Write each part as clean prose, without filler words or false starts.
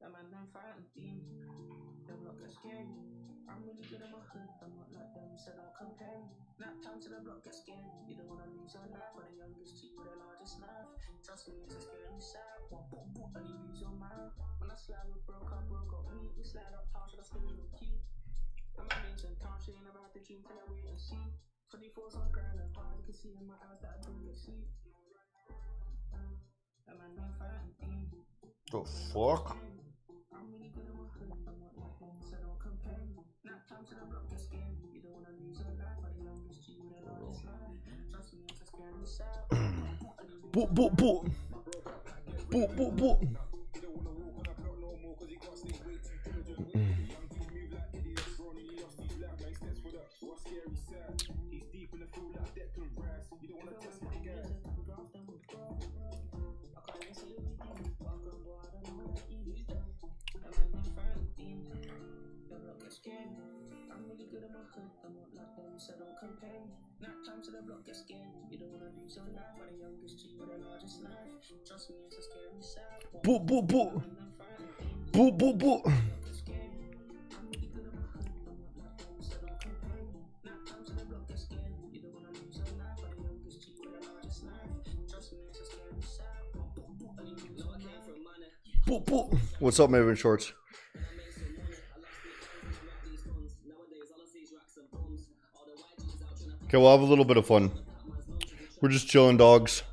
That man them fighting teams. Them lot get scared. I'm really good at my hood. I'm not like them, so don't compare me. Nap time to the block get scared. You don't wanna lose your life, but the youngest G with the largest knife. Trust me, it's a scary sight. One boop boop and you lose your mind. When I slide with broke up me. We slide up town, should I spin the key? And my mates in town, she ain't about the dream till I wait and see. 24's on grind and hard, you can see in my eyes that I don't get sleep. That man them fighting teams. The fuck? I'm really good at my hood, I'm not like them, so don't compare me. Nap time to the block get scared. You don't wanna lose your life, but the youngest G with the largest life. Trust me, it's a scary sight. Boop, boop, boop. Boop, boop, boop. I'm really good at my hood, I'm not like them, so don't compare me. Nap time to the block get scared. You don't wanna lose your life, but the youngest G with the largest life. Trust me, it's a scary sight. Boop, boop, boop. Boop, boop, boop. I'm really good at my hood, I'm not like them, so don't compare me. Nap time to the block get scared. You don't wanna lose your life, but the youngest G with the largest life. Trust me, it's a scary sight. Boop, boop. What's up, Maven Shorts? Okay, we'll have a little bit of fun. We're just chilling, dogs.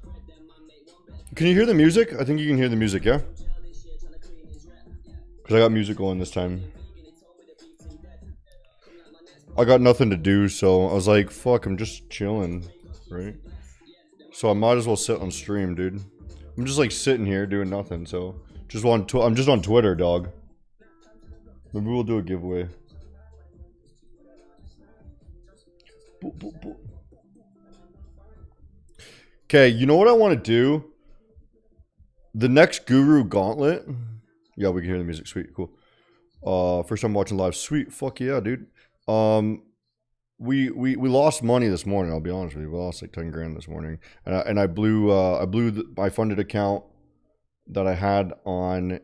Can you hear the music? I think you can hear the music, yeah? Because I got music going this time. I got nothing to do, so I was like, fuck, I'm just chilling, right? So I might as well sit on stream, dude. I'm just like sitting here doing nothing, so I'm just on Twitter, dog. Maybe we'll do a giveaway. Boop, boop, boop. Okay, you know what I want to do? The next Guru Gauntlet. Yeah, we can hear the music. Sweet, cool. First time watching live. Sweet, fuck yeah, dude. We lost money this morning. I'll be honest with you. We lost like 10 grand this morning, and I blew my funded account that I had on.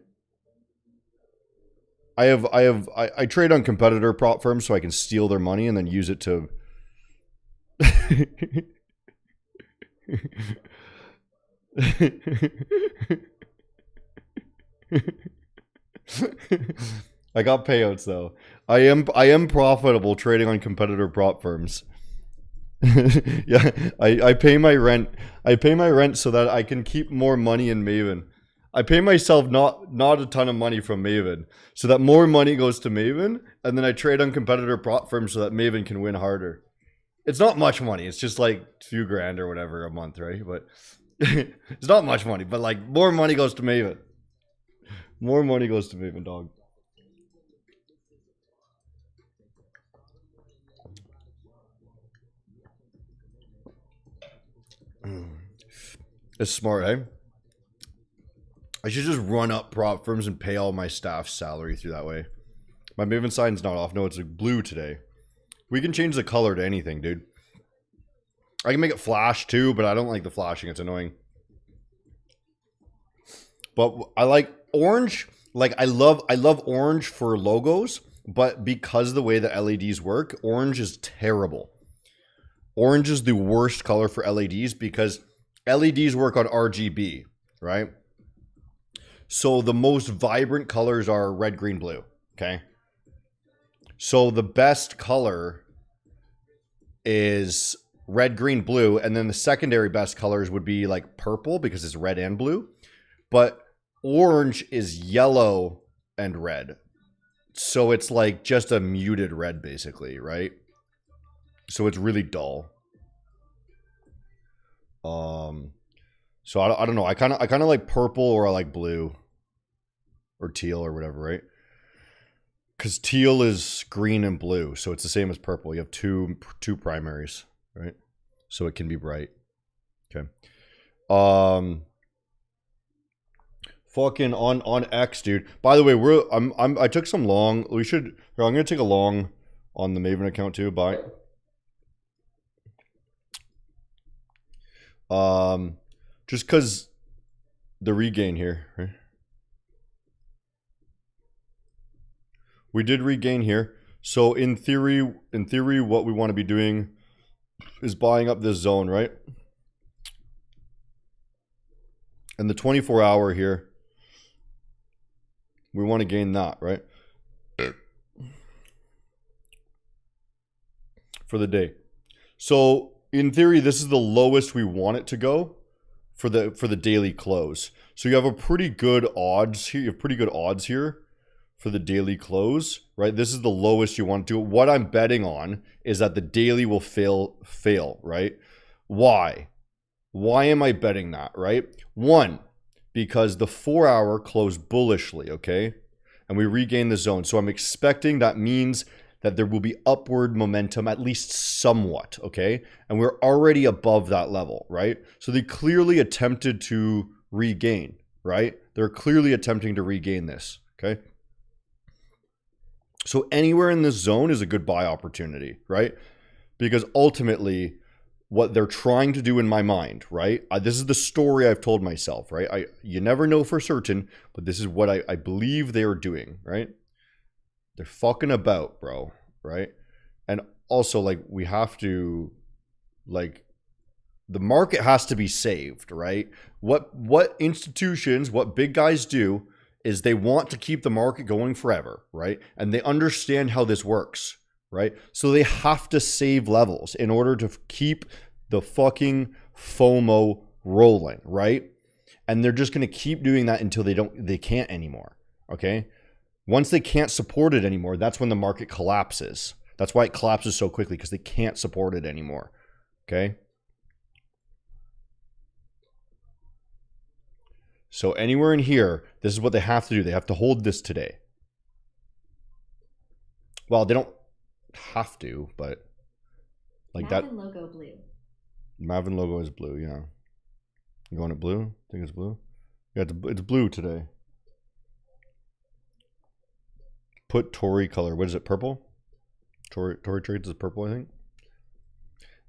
I trade on competitor prop firms so I can steal their money and then use it to. I got payouts though. I am profitable trading on competitor prop firms. Yeah, I pay my rent. I pay my rent so that I can keep more money in Maven. I pay myself not a ton of money from Maven, so that more money goes to Maven, and then I trade on competitor prop firms so that Maven can win harder. It's not much money. It's just like a few grand or whatever a month, right? But it's not much money, but like more money goes to Maven. More money goes to Maven, dog. It's smart, eh? I should just run up prop firms and pay all my staff's salary through that way. My Maven sign's not off. No, it's like blue today. We can change the color to anything, dude. I can make it flash too, but I don't like the flashing. It's annoying. But I like orange. Like I love orange for logos, but because the way the LEDs work, orange is terrible. Orange is the worst color for LEDs because LEDs work on RGB, right? So the most vibrant colors are red, green, blue, okay? So the best color is red, green, blue, and then the secondary best colors would be like purple because it's red and blue. But orange is yellow and red. So it's like just a muted red basically, right? So it's really dull. So I don't know. I kind of like purple or I like blue or teal or whatever, right? Because teal is green and blue, so it's the same as purple. You have two primaries, right? So it can be bright. Okay. Fucking on X, dude. By the way, I took some long. I'm gonna take a long on the Maven account too. Bye. Just cause the regain here, right? We did regain here. So in theory, what we want to be doing is buying up this zone, right? And the 24-hour here, we want to gain that, right? For the day. So in theory, this is the lowest we want it to go for the daily close. So you have a pretty good odds here. You have pretty good odds here for the daily close, right? This is the lowest you want to do. What I'm betting on is that the daily will fail, right? Why? Why am I betting that, right? One, because the 4-hour closed bullishly, okay? And we regain the zone. So I'm expecting that means that there will be upward momentum, at least somewhat, okay? And we're already above that level, right? So they clearly attempted to regain, right? They're clearly attempting to regain this, okay? So anywhere in this zone is a good buy opportunity, right? Because ultimately, what they're trying to do in my mind, right? This is the story I've told myself, right? You never know for certain, but this is what I believe they are doing, right? They're fucking about, bro, right? And also, like, we have to, like, the market has to be saved, right? What institutions, what big guys do is they want to keep the market going forever, right? And they understand how this works, right? So they have to save levels in order to keep the fucking FOMO rolling, right? And they're just going to keep doing that until they can't anymore, okay? Once they can't support it anymore, that's when the market collapses. That's why it collapses so quickly, because they can't support it anymore, okay? So anywhere in here, this is what they have to do. They have to hold this today. Well, they don't have to, but like that. Maven logo blue. Maven logo is blue, yeah. You want it blue? I think it's blue. Yeah, it's blue today. Put Tory color. What is it? Purple? Tory Trades is purple, I think.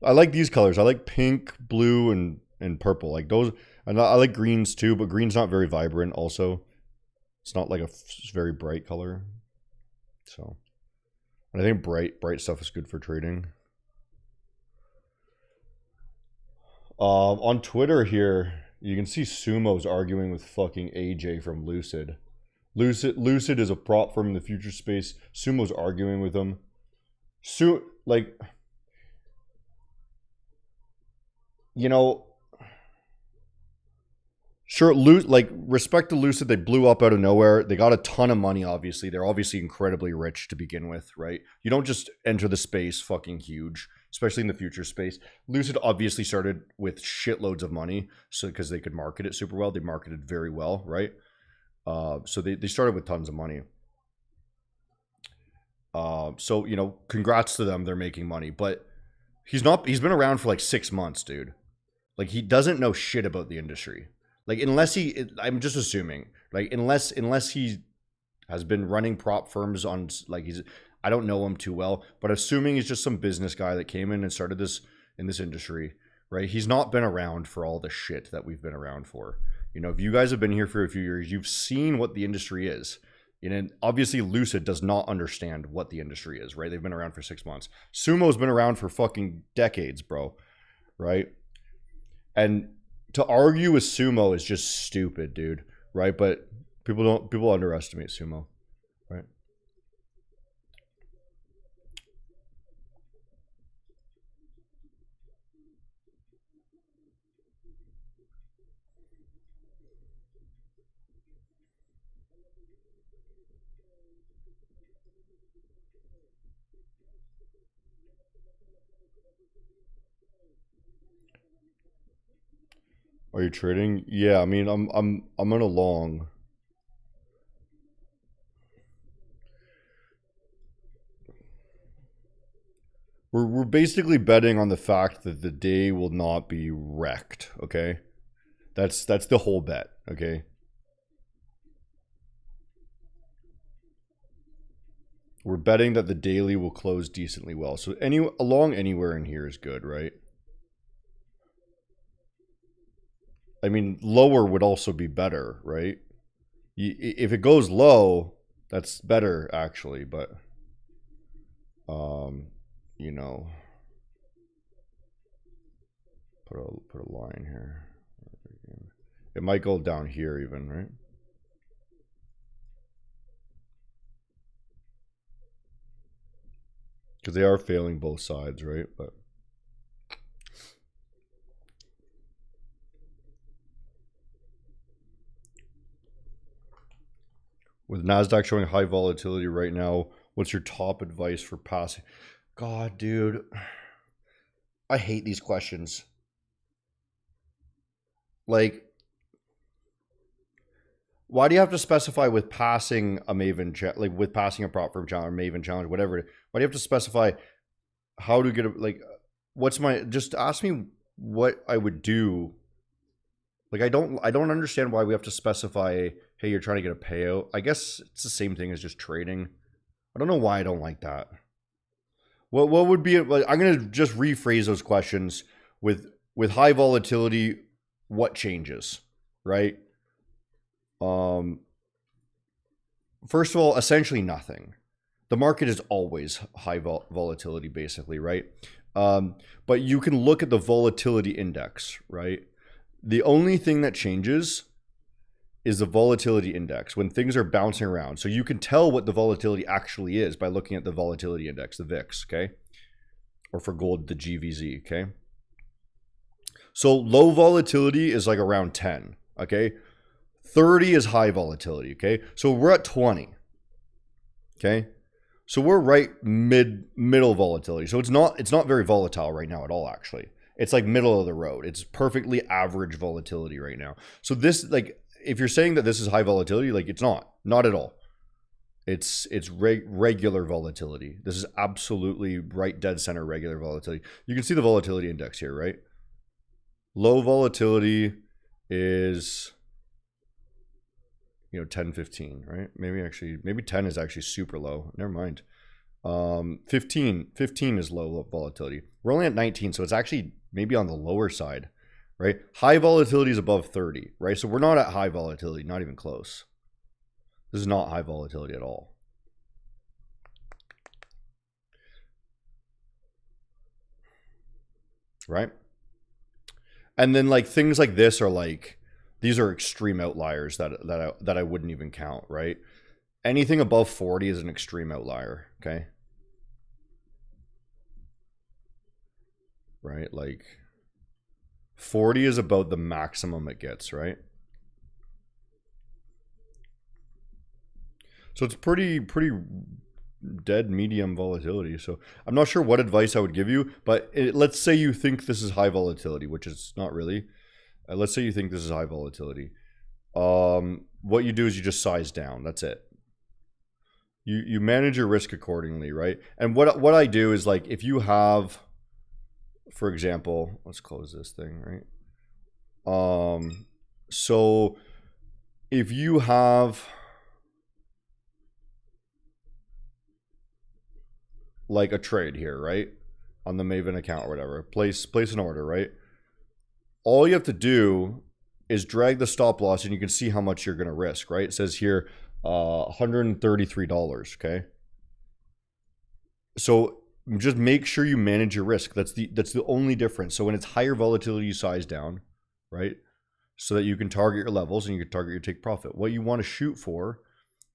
I like these colors. I like pink, blue, and purple. Like those. And I like greens too, but green's not very vibrant also. It's not like a very bright color. So, and I think bright stuff is good for trading. On Twitter here, you can see Sumo's arguing with fucking AJ from Lucid. Lucid is a prop firm in the future space. Sumo's arguing with him. Like, you know, sure, like, respect to Lucid, they blew up out of nowhere. They got a ton of money, obviously. They're obviously incredibly rich to begin with, right? You don't just enter the space fucking huge, especially in the future space. Lucid obviously started with shitloads of money, so because they could market it super well. They marketed very well, right? So they started with tons of money. So, you know, congrats to them. They're making money, but he's been around for like 6 months, dude. Like, he doesn't know shit about the industry. Like, I'm just assuming, like, unless he has been running prop firms on, like, I don't know him too well, but assuming he's just some business guy that came in and started this in this industry, right? He's not been around for all the shit that we've been around for. You know, if you guys have been here for a few years, you've seen what the industry is. You know, obviously Lucid does not understand what the industry is, right? They've been around for 6 months. Sumo's been around for fucking decades, bro, right? And to argue with Sumo is just stupid, dude, right? But people underestimate Sumo, right? Are you trading? Yeah, I mean, I'm in a long. We're basically betting on the fact that the day will not be wrecked, okay? That's the whole bet, okay? We're betting that the daily will close decently well. So along anywhere in here is good, right? I mean, lower would also be better, right? If it goes low, That's better actually, but you know, put a line here. It might go down here even, right? Because they are failing both sides, right? But with NASDAQ showing high volatility right now, what's your top advice for passing? God, dude. I hate these questions. Like, why do you have to specify with passing a Maven, like with passing a prop firm challenge or Maven challenge, whatever? Why do you have to specify how to get a, like, what's my, just ask me what I would do. Like, I don't understand why we have to specify, hey, you're trying to get a payout. I guess it's the same thing as just trading. I don't know why I don't like that. What would be, like, I'm going to just rephrase those questions with high volatility, what changes, right? First of all, essentially nothing. The market is always high volatility, basically, right? But you can look at the volatility index, right? The only thing that changes is the volatility index when things are bouncing around. So you can tell what the volatility actually is by looking at the volatility index, the VIX, okay? Or for gold, the GVZ, okay? So low volatility is like around 10, okay? 30 is high volatility, okay? So we're at 20, okay? So we're right middle volatility. So it's not very volatile right now at all, actually. It's like middle of the road. It's perfectly average volatility right now. So this, like, if you're saying that this is high volatility, like, it's not at all. It's regular volatility. This is absolutely right dead center regular volatility. You can see the volatility index here, right? Low volatility is, you know, 10, 15, right? Maybe 10 is actually super low. Never mind. 15 is low volatility. We're only at 19, so it's actually maybe on the lower side, right? High volatility is above 30, right? So we're not at high volatility, not even close. This is not high volatility at all. Right? And then, like, things like this are like, these are extreme outliers that I wouldn't even count, right? Anything above 40 is an extreme outlier, okay? Right? Like 40 is about the maximum it gets, right? So it's pretty dead medium volatility. So I'm not sure what advice I would give you, but let's say you think this is high volatility, which is not really. Let's say you think this is high volatility. What you do is you just size down. That's it. You manage your risk accordingly, right? And what I do is, like, if you have, for example, let's close this thing, right? So if you have like a trade here, right, on the Maven account or whatever, place an order, right? All you have to do is drag the stop loss, and you can see how much you're going to risk, right? It says here $133, okay? So just make sure you manage your risk. That's the only difference. So when it's higher volatility, you size down, right? So that you can target your levels and you can target your take profit. What you want to shoot for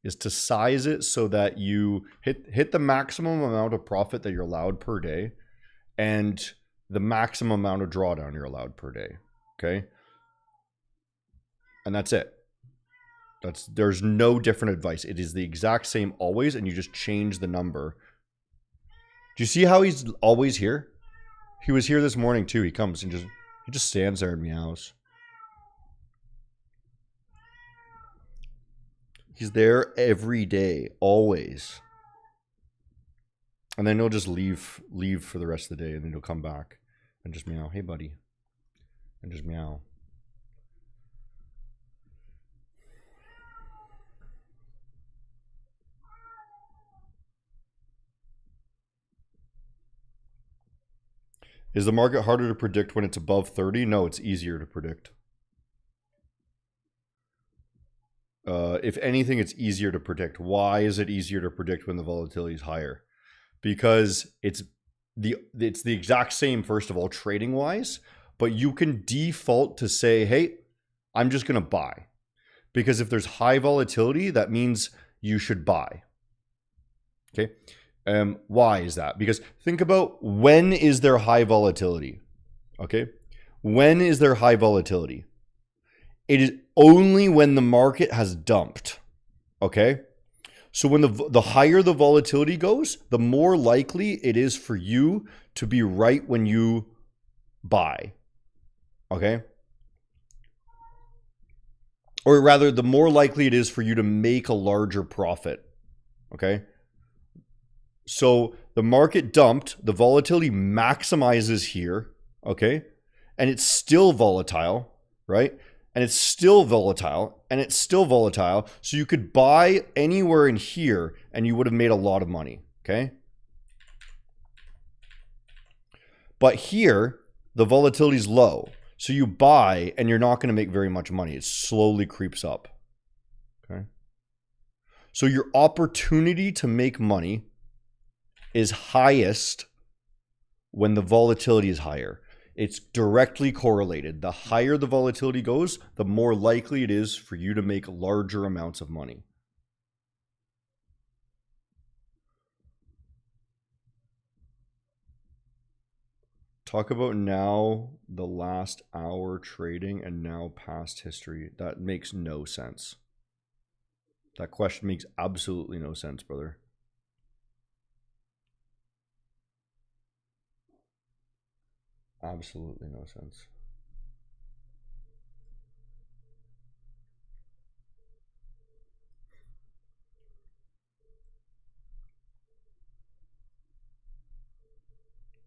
is to size it so that you hit the maximum amount of profit that you're allowed per day and the maximum amount of drawdown you're allowed per day, okay? And that's it. There's no different advice. It is the exact same always, and you just change the number. Do you see how he's always here? He was here this morning too. He comes and he just stands there and meows. He's there every day, always. And then he'll just leave for the rest of the day, and then he'll come back and just meow. Hey, buddy. And just meow. Is the market harder to predict when it's above 30? No, it's easier to predict. If anything, it's easier to predict. Why is it easier to predict when the volatility is higher? Because it's the exact same, first of all, trading wise, but you can default to say, hey, I'm just going to buy. Because if there's high volatility, that means you should buy. Okay. Why is that? Because think about, when is there high volatility? Okay. When is there high volatility? It is only when the market has dumped. Okay. So when the higher the volatility goes, the more likely it is for you to be right when you buy. Okay. Or rather, the more likely it is for you to make a larger profit. Okay. So the market dumped, the volatility maximizes here. Okay. And it's still volatile, right? And it's still volatile, and it's still volatile. So you could buy anywhere in here and you would have made a lot of money. Okay. But here, the volatility is low. So you buy and you're not going to make very much money. It slowly creeps up. Okay. So your opportunity to make money is highest when the volatility is higher. It's directly correlated. The higher the volatility goes, the more likely it is for you to make larger amounts of money. Talk about now the last hour trading and now past history. That makes no sense. That question makes absolutely no sense, brother. Absolutely no sense.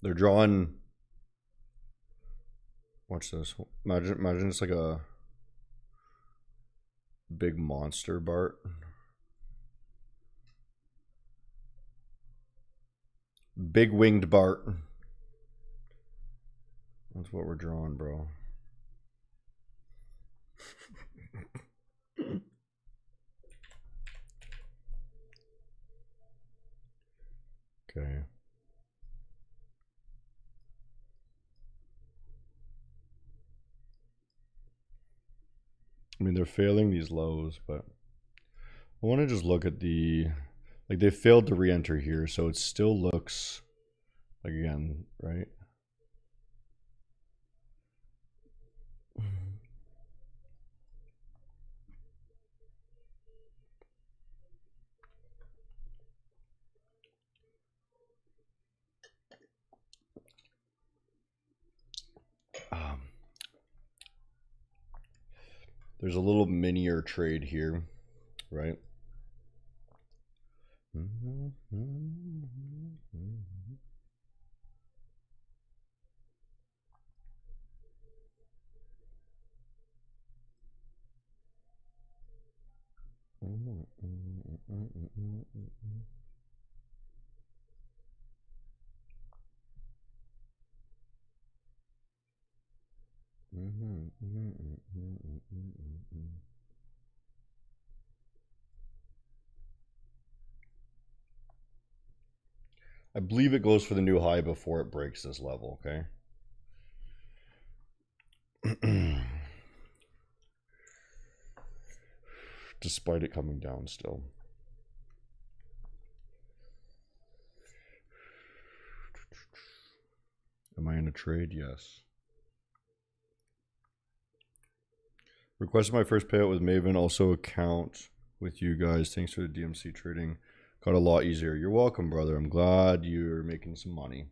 They're drawing. Watch this. Imagine it's like a big monster, Bart. Big winged Bart. That's what we're drawing, bro. Okay. I mean, they're failing these lows, but I want to just look at the, like, they failed to re-enter here, so it still looks like, again, right? There's a little minier trade here, right? I believe it goes for the new high before it breaks this level, okay? Despite it coming down still. Am I in a trade? Yes. Requested my first payout with Maven. Also account with you guys. Thanks for the DMC trading. Got a lot easier. You're welcome, brother. I'm glad you're making some money.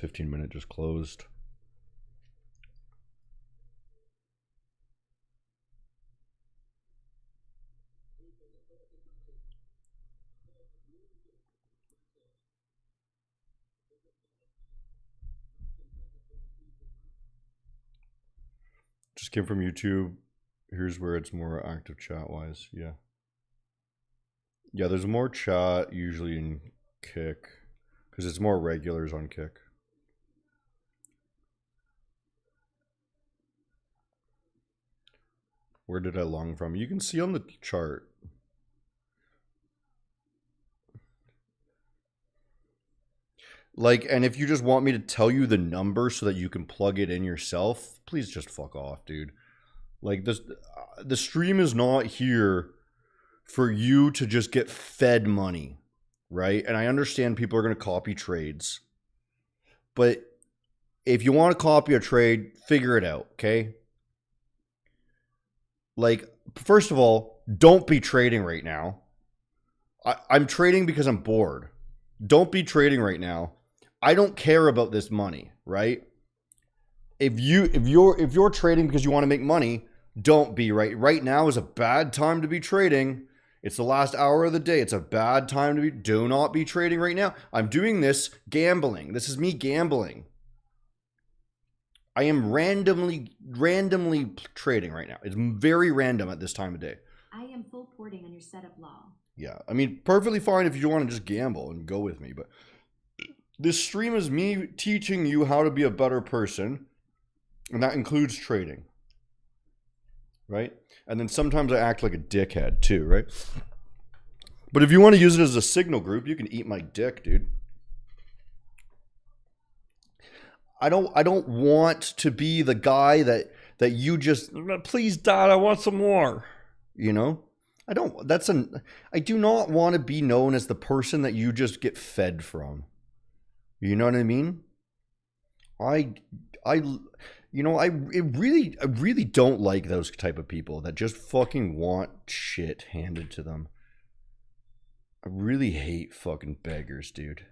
15-minute just closed. Just came from YouTube. Here's where it's more active chat-wise. Yeah. Yeah, there's more chat usually in Kick because it's more regulars on Kick. Where did I long from? You can see on the chart. Like, and if you just want me to tell you the number so that you can plug it in yourself, please just fuck off, dude. Like, this, the stream is not here for you to just get fed money, right? And I understand people are going to copy trades. But if you want to copy a trade, figure it out, okay? Like, first of all, don't be trading right now. I'm trading because I'm bored. Don't be trading right now. I don't care about this money, right? If you're trading because you want to make money, don't be. Right now is a bad time to be trading. It's the last hour of the day. It's a bad time to be. Do not be trading right now. I'm doing this gambling. This is me gambling. I am randomly trading right now. It's very random at this time of day. I am full porting on your setup law. Yeah, I mean, perfectly fine if you want to just gamble and go with me, but this stream is me teaching you how to be a better person, and that includes trading, right? And then sometimes I act like a dickhead too, right? But if you want to use it as a signal group, you can eat my dick, dude. I don't want to be the guy that you just, please, Dad, I want some more. You know? I do not want to be known as the person that you just get fed from. You know what I mean? I really don't like those type of people that just fucking want shit handed to them. I really hate fucking beggars, dude.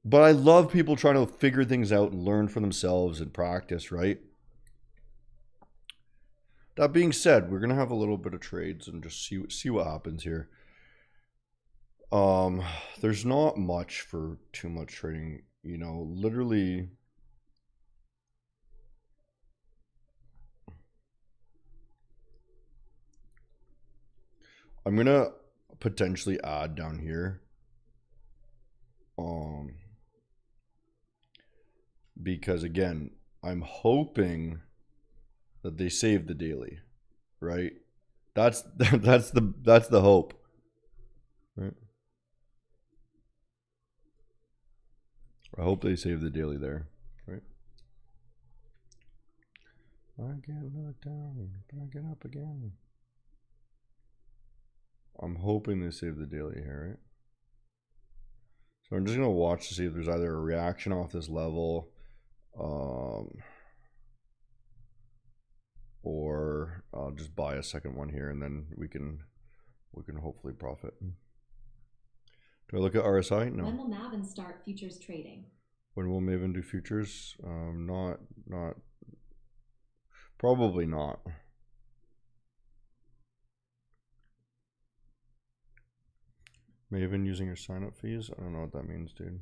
But I love people trying to figure things out and learn for themselves and practice, right? That being said, we're gonna have a little bit of trades and just see what happens here. There's not much for too much trading, you know, literally. I'm gonna potentially add down here. Because again, I'm hoping that they save the daily, right? That's the hope, right? I hope they save the daily there, right? I get knocked down, but I get up again. I'm hoping they save the daily here, right? So I'm just gonna watch to see if there's either a reaction off this level, or I'll just buy a second one here, and then we can hopefully profit. Do I look at RSI? No. When will Maven start futures trading? When will Maven do futures? Not probably not. Maven using your sign-up fees? I don't know what that means, dude.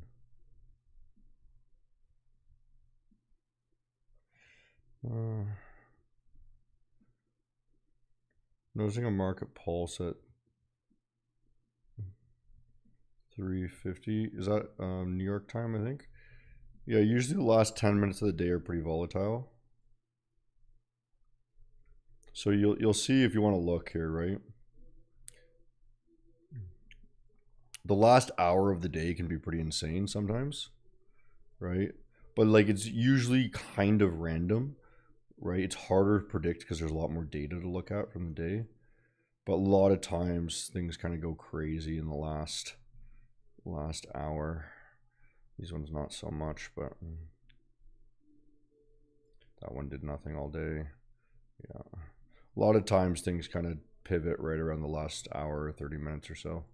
Noticing a market pulse at 350. Is that New York time, I think? Yeah, usually the last 10 minutes of the day are pretty volatile. So you'll see if you want to look here, right? The last hour of the day can be pretty insane sometimes, right? But like it's usually kind of random, right? It's harder to predict because there's a lot more data to look at from the day. But a lot of times things kind of go crazy in the last hour. These ones not so much, but that one did nothing all day. Yeah. A lot of times things kind of pivot right around the last hour or 30 minutes or so.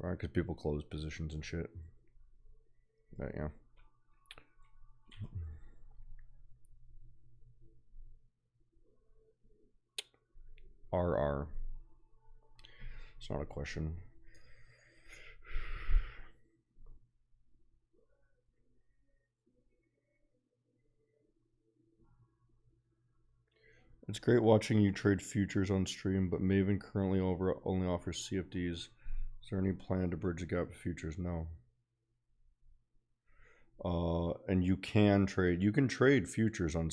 Right, because people close positions and shit. But yeah. RR. It's not a question. It's great watching you trade futures on stream, but Maven currently only offers CFDs. Is there any plan to bridge the gap to futures? No. And you can trade futures on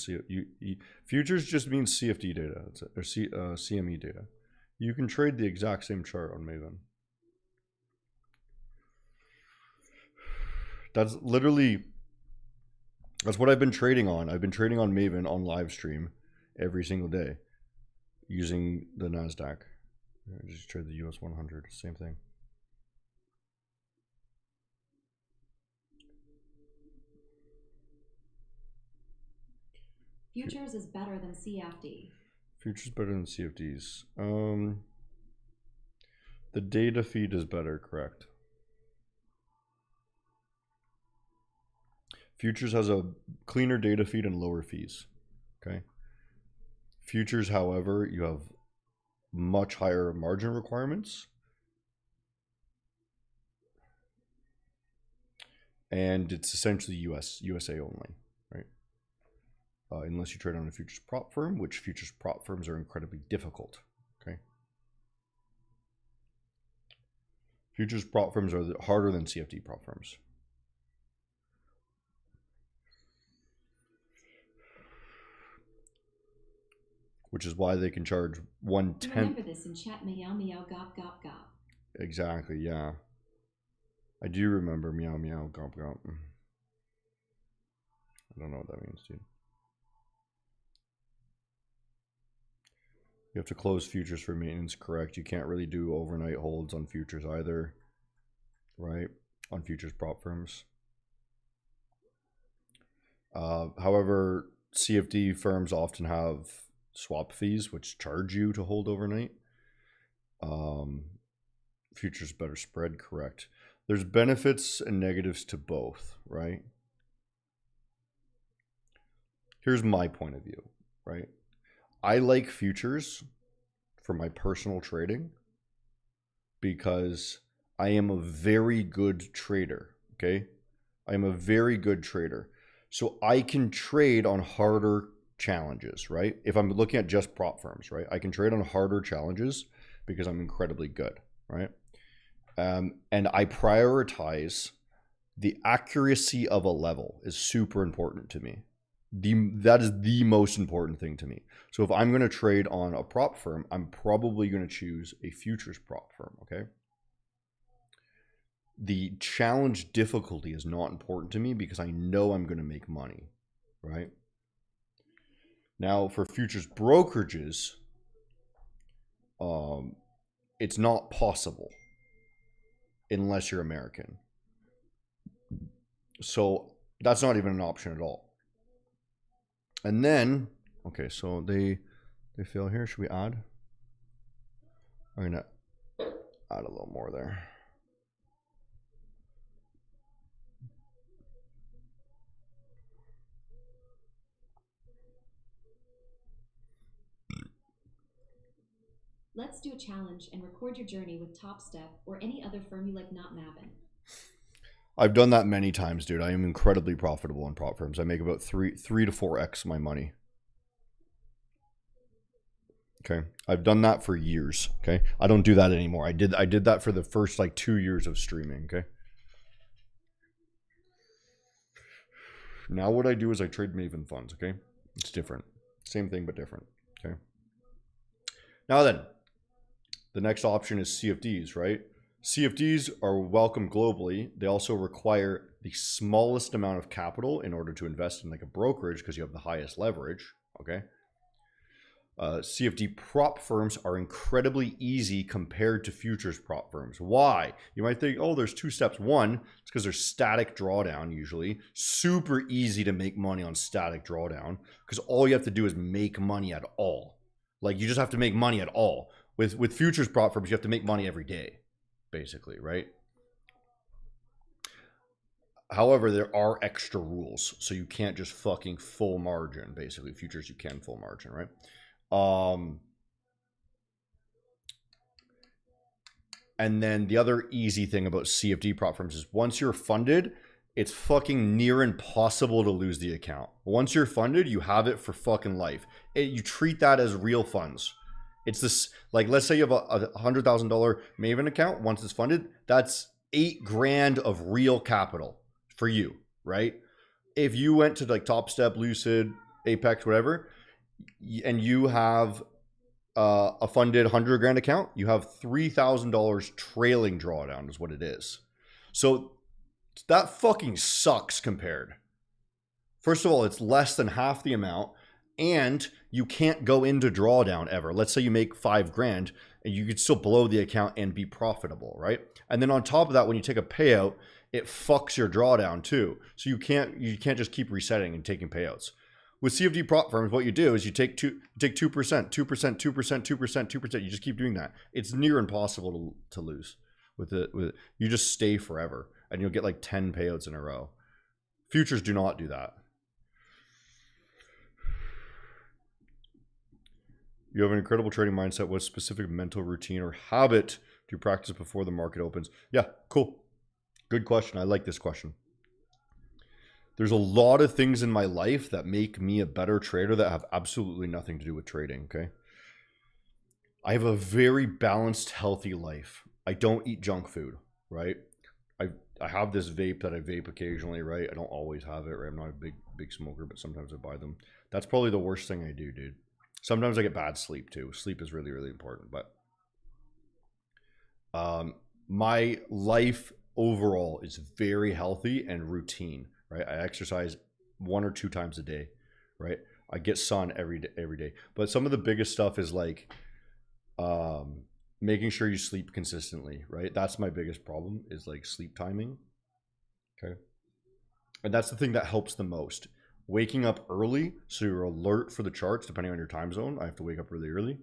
futures just means CFD data or CME data. You can trade the exact same chart on Maven. That's what I've been trading on. I've been trading on Maven on live stream every single day using the NASDAQ. I just trade the US 100, same thing. Futures is better than CFD. Futures better than CFDs. The data feed is better, correct. Futures has a cleaner data feed and lower fees. Okay. Futures, however, you have much higher margin requirements. And it's essentially USA only, right? Unless you trade on a futures prop firm, which futures prop firms are incredibly difficult. Okay. Futures prop firms are harder than CFD prop firms. Which is why they can charge 1/10. Remember this in chat, meow meow gop gop gop. Exactly, yeah. I do remember meow meow gop gop. I don't know what that means, dude. You have to close futures for maintenance, correct? You can't really do overnight holds on futures either, right? On futures prop firms. However, CFD firms often have swap fees, which charge you to hold overnight. Futures better spread, correct. There's benefits and negatives to both, right? Here's my point of view, right? I like futures for my personal trading because I am a very good trader, okay? I am a very good trader. So I can trade on harder challenges, right? If I'm looking at just prop firms, right? I can trade on harder challenges because I'm incredibly good, right? And I prioritize the accuracy of a level is super important to me. That is the most important thing to me. So if I'm going to trade on a prop firm, I'm probably going to choose a futures prop firm, okay? The challenge difficulty is not important to me because I know I'm going to make money, right? Now, for futures brokerages, it's not possible unless you're American. So that's not even an option at all. And then, okay, so they fail here. Should we add? I'm gonna add a little more there. Let's do a challenge and record your journey with Top Step or any other firm you like, not Maven. I've done that many times, dude. I am incredibly profitable in prop firms. I make about 3 to 4x my money. Okay, I've done that for years. Okay, I don't do that anymore. I did that for the first like 2 years of streaming. Okay. Now what I do is I trade Maven funds. Okay, it's different. Same thing but different. Okay. Now then, the next option is CFDs, right? CFDs are welcome globally. They also require the smallest amount of capital in order to invest in like a brokerage because you have the highest leverage, okay? CFD prop firms are incredibly easy compared to futures prop firms. Why? You might think, oh, there's 2 steps. One, it's because there's static drawdown usually. Super easy to make money on static drawdown because all you have to do is make money at all. Like you just have to make money at all. With futures prop firms, you have to make money every day, basically, right? However, there are extra rules, so you can't just fucking full margin. Basically, futures you can full margin, right? And then the other easy thing about CFD prop firms is once you're funded, it's fucking near impossible to lose the account. Once you're funded, you have it for fucking life. You treat that as real funds. It's this, like, let's say you have a $100,000 Maven account. Once it's funded, that's $8 grand of real capital for you, right? If you went to like Top Step, Lucid, Apex, whatever, and you have a funded 100 grand account, you have $3,000 trailing drawdown is what it is. So that fucking sucks compared. First of all, it's less than half the amount, and you can't go into drawdown ever. Let's say you make 5 grand and you could still blow the account and be profitable, right? And then on top of that, when you take a payout, it fucks your drawdown too. So you can't just keep resetting and taking payouts. With CFD prop firms, what you do is you take 2%, 2%, 2%, 2%, 2%. You just keep doing that. It's near impossible to lose with it. You just stay forever, and you'll get like 10 payouts in a row. Futures do not do that. You have an incredible trading mindset. What specific mental routine or habit do you practice before the market opens? Yeah, cool. Good question. I like this question. There's a lot of things in my life that make me a better trader that have absolutely nothing to do with trading, okay? I have a very balanced, healthy life. I don't eat junk food, right? I have this vape that I vape occasionally, right? I don't always have it, right? I'm not a big smoker, but sometimes I buy them. That's probably the worst thing I do, dude. Sometimes I get bad sleep too. Sleep is really, really important, but my life overall is very healthy and routine, right? I exercise 1 or 2 times a day, right? I get sun every day. But some of the biggest stuff is like making sure you sleep consistently, right? That's my biggest problem, is like sleep timing. Okay. And that's the thing that helps the most. Waking up early so you're alert for the charts, depending on your time zone. I have to wake up really early.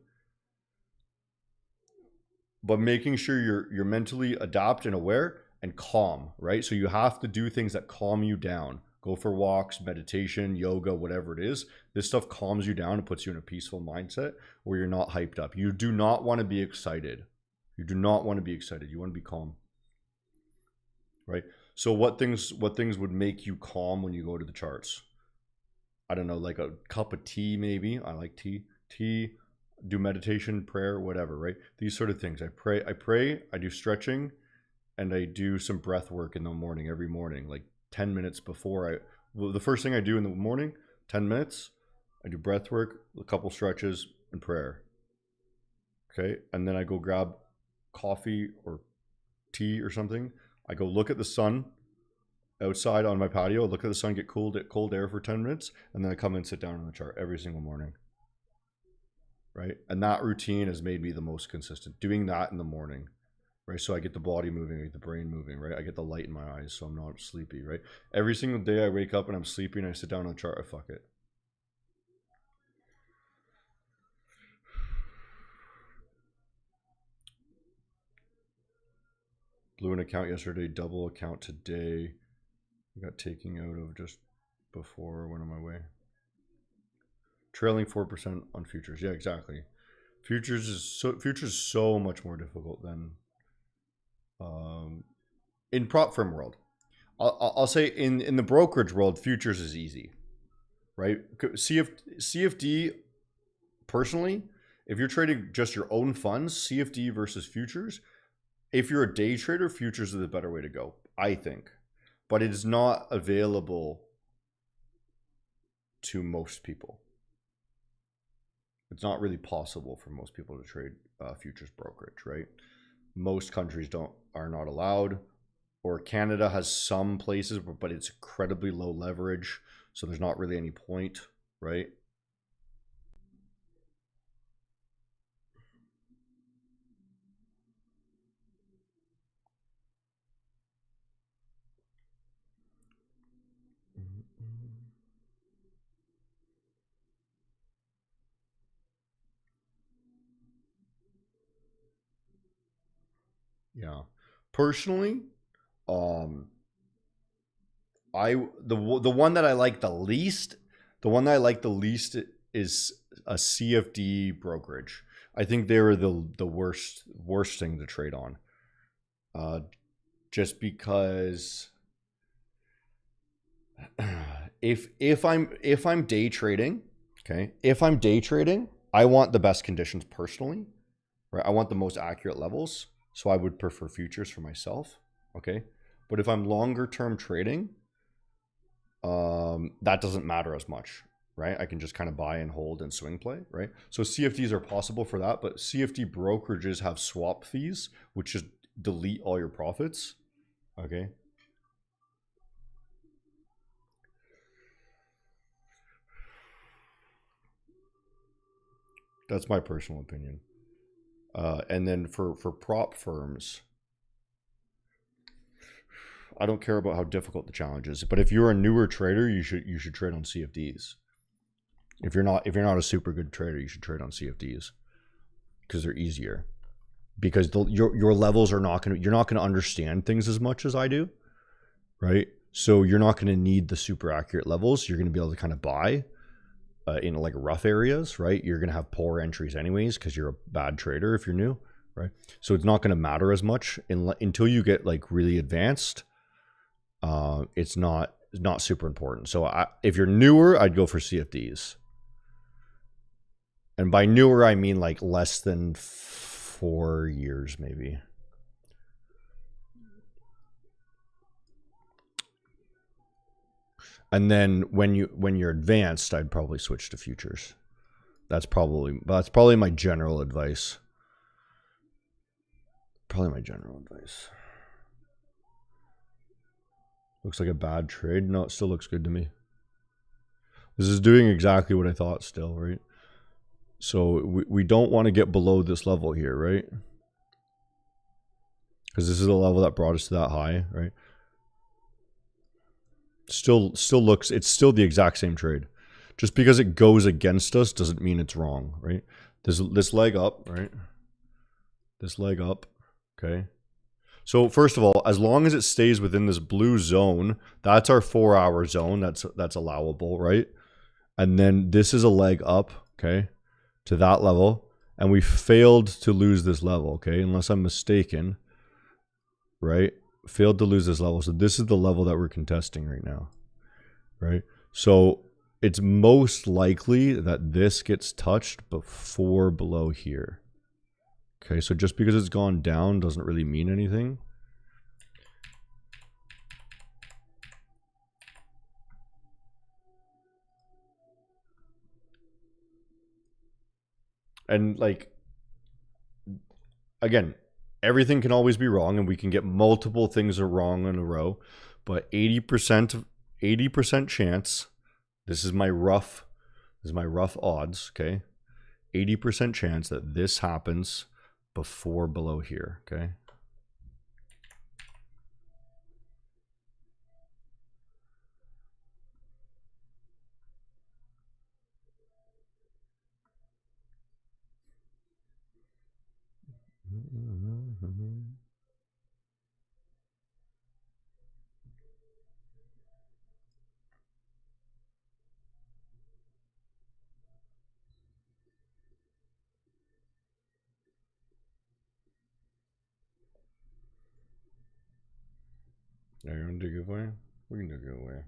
But making sure you're mentally adapt and aware and calm, right? So you have to do things that calm you down. Go for walks, meditation, yoga, whatever it is. This stuff calms you down and puts you in a peaceful mindset where you're not hyped up. You do not want to be excited. You do not want to be excited. You want to be calm, right? So what things would make you calm when you go to the charts? I don't know, like a cup of tea maybe. I like tea. Do meditation, prayer, whatever, right? These sort of things. I pray, I do stretching, and I do some breath work in the morning, every morning, like 10 minutes before the first thing I do in the morning, 10 minutes, I do breath work, a couple stretches, and prayer. Okay, and then I go grab coffee or tea or something. I go look at the sun outside on my patio, look at the sun, get cold air for 10 minutes, and then I come and sit down on the chart every single morning. Right? And that routine has made me the most consistent. Doing that in the morning, right? So I get the body moving, I get the brain moving, right? I get the light in my eyes so I'm not sleepy, right? Every single day I wake up and I'm sleepy and I sit down on the chart, I fuck it. Blew an account yesterday, double account today. I got taken out of just before I went on my way. Trailing 4% on futures. Yeah, exactly. Futures is so much more difficult than in prop firm world. I'll say in the brokerage world, futures is easy, right? CFD, personally, if you're trading just your own funds, CFD versus futures, if you're a day trader, futures is the better way to go, I think. But it is not available to most people. It's not really possible for most people to trade futures brokerage, right? Most countries are not allowed, or Canada has some places, but it's incredibly low leverage, so there's not really any point, right? Yeah, personally, the one that I like the least, is a CFD brokerage. I think they were the worst thing to trade on, just because if I'm day trading, okay, I want the best conditions personally, right? I want the most accurate levels. So I would prefer futures for myself, okay? But if I'm longer term trading, that doesn't matter as much, right? I can just kind of buy and hold and swing play, right? So CFDs are possible for that, but CFD brokerages have swap fees, which just delete all your profits, okay? That's my personal opinion. And then for prop firms, I don't care about how difficult the challenge is, but if you're a newer trader, you should trade on CFDs. If you're not a super good trader, you should trade on CFDs because they're easier. Because your levels are you're not gonna understand things as much as I do, right? So you're not gonna need the super accurate levels. You're gonna be able to kind of buy in like rough areas, right? You're gonna have poor entries anyways because you're a bad trader if you're new, right? So it's not gonna matter as much until you get like really advanced. It's not super important. So if you're newer, I'd go for CFDs. And by newer, I mean like less than 4 years, maybe. And then when you're advanced, I'd probably switch to futures. That's probably my general advice. Looks like a bad trade. No, it still looks good to me. This is doing exactly what I thought still, right? So we don't want to get below this level here, right? Because this is the level that brought us to that high, right? Still looks, it's still the exact same trade. Just because it goes against us doesn't mean it's wrong, right? This leg up, right? This leg up, okay? So first of all, as long as it stays within this blue zone, that's our 4-hour zone. That's allowable, right? And then this is a leg up, okay, to that level. And we failed to lose this level, okay? Unless I'm mistaken, right? Failed to lose this level. So this is the level that we're contesting right now, right? So it's most likely that this gets touched before below here. Okay, so just because it's gone down doesn't really mean anything. And like, again, everything can always be wrong and we can get multiple things are wrong in a row, but 80% chance, this is my rough odds, okay? 80% chance that this happens before below here, okay? Yeah, you want to do a giveaway? We can do a giveaway.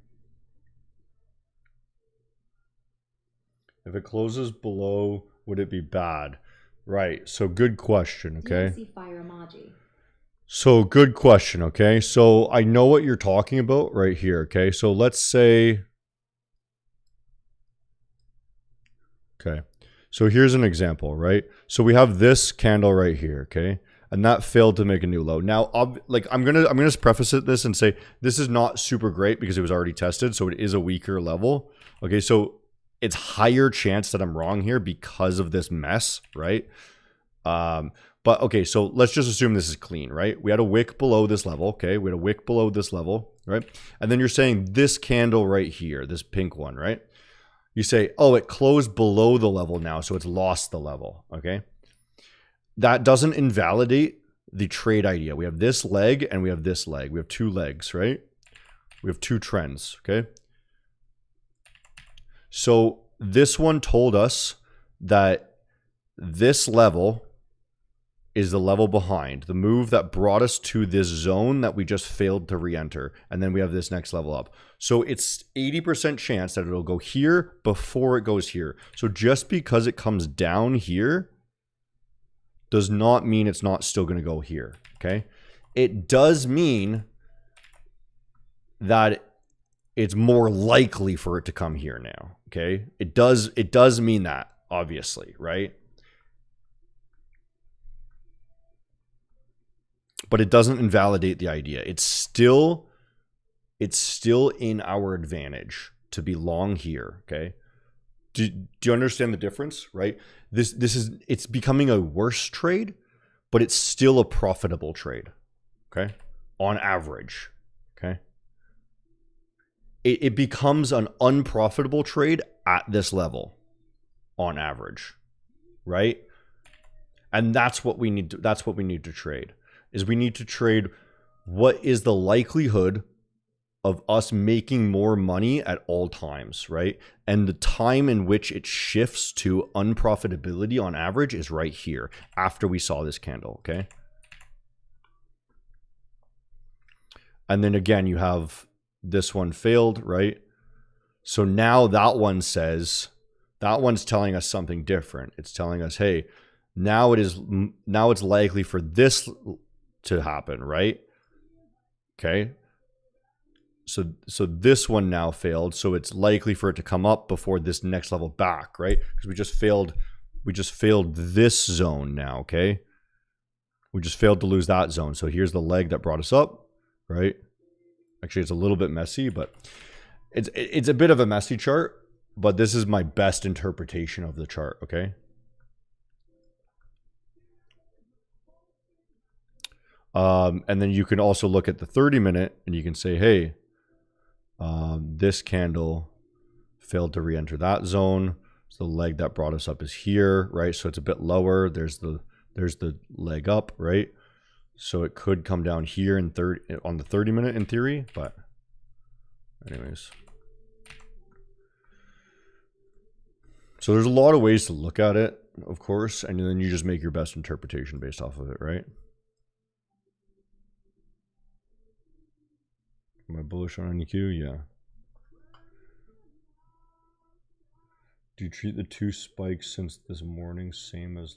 If it closes below, would it be bad? Right. So good question. Okay. DMC fire emoji. So good question. Okay. So I know what you're talking about right here. Okay. So let's say. Okay. So here's an example, right? So we have this candle right here. Okay. And that failed to make a new low. Now, like I'm gonna preface this and say this is not super great because it was already tested, so it is a weaker level. Okay, so it's higher chance that I'm wrong here because of this mess, right? But okay, so let's just assume this is clean, right? We had a wick below this level, okay? We had a wick below this level, right? And then you're saying this candle right here, this pink one, right? You say, oh, it closed below the level now, so it's lost the level, okay? That doesn't invalidate the trade idea. We have this leg and we have this leg. We have two legs, right? We have two trends, okay? So this one told us that this level is the level behind, the move that brought us to this zone that we just failed to re-enter. And then we have this next level up. So it's 80% chance that it'll go here before it goes here. So just because it comes down here does not mean it's not still going to go here, okay? It does mean that it's more likely for it to come here now. Okay, it does mean that, obviously, right? But it doesn't invalidate the idea. It's still in our advantage to be long here. Okay, do you understand the difference, right? It's becoming a worse trade, but it's still a profitable trade. Okay, on average. Okay, it becomes an unprofitable trade at this level on average, right? And that's what we need to trade. Is we need to trade what is the likelihood of us making more money at all times, right? And the time in which it shifts to unprofitability on average is right here after we saw this candle, okay? And then again, you have this one failed, right? So now that one's telling us something different. It's telling us, hey, now it's likely for this to happen, right? Okay. So this one now failed, so it's likely for it to come up before this next level back, right? Because we just failed this zone now, okay? We just failed to lose that zone. So here's the leg that brought us up, right? Actually, it's a little bit messy, but it's a bit of a messy chart, but this is my best interpretation of the chart, okay? And then you can also look at the 30-minute and you can say, hey, this candle failed to re-enter that zone. So the leg that brought us up is here, right? So it's a bit lower. There's the leg up, right? So it could come down here on the 30-minute in theory, but anyways. So there's a lot of ways to look at it, of course, and then you just make your best interpretation based off of it, right? Am I bullish on NQ? Yeah. Do you treat the two spikes since this morning same as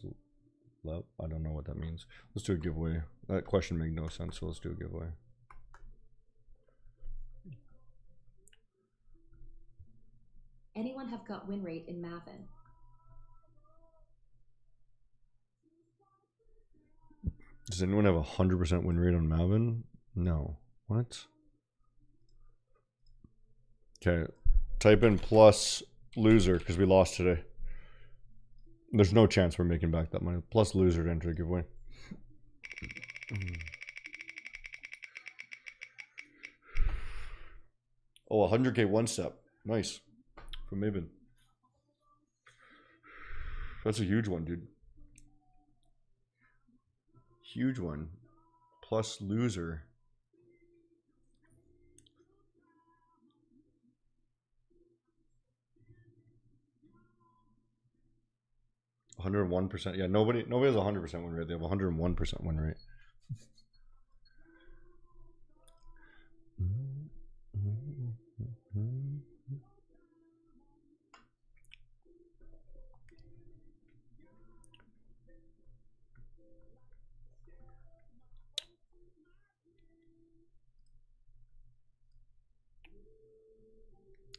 level? I don't know what that means. Let's do a giveaway. That question made no sense, so let's do a giveaway. Anyone have got win rate in Maven? Does anyone have a 100% win rate on Maven? No. What? Okay. Type in plus loser because we lost today. There's no chance we're making back that money. Plus loser to enter the giveaway. Oh, 100K one step. Nice. From Maven. That's a huge one, dude. Huge one. Plus loser. %. Yeah, nobody has a 100% win rate. They have a 101% win rate.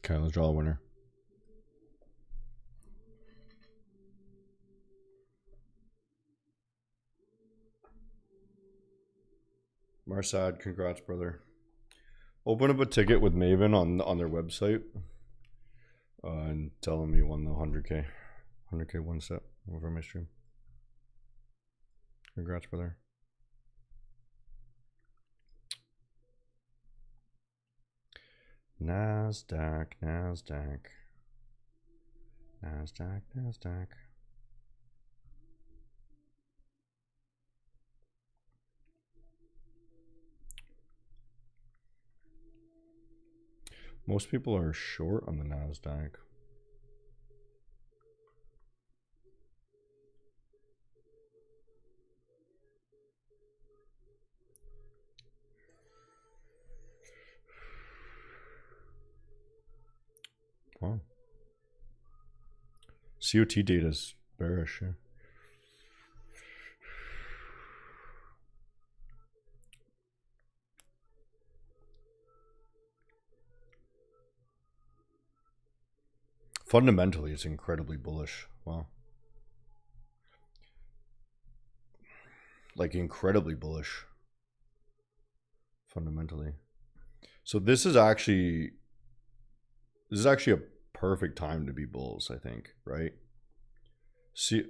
Okay, let's draw a winner. Marsad, congrats, brother. Open up a ticket with Maven on their website and tell them you won the 100K. 100K one step over my stream. Congrats, brother. NASDAQ. Most people are short on the NASDAQ. Wow. COT data is bearish. Yeah. Fundamentally, it's incredibly bullish. Wow. Like incredibly bullish. Fundamentally. So this is actually a perfect time to be bulls, I think, right? See,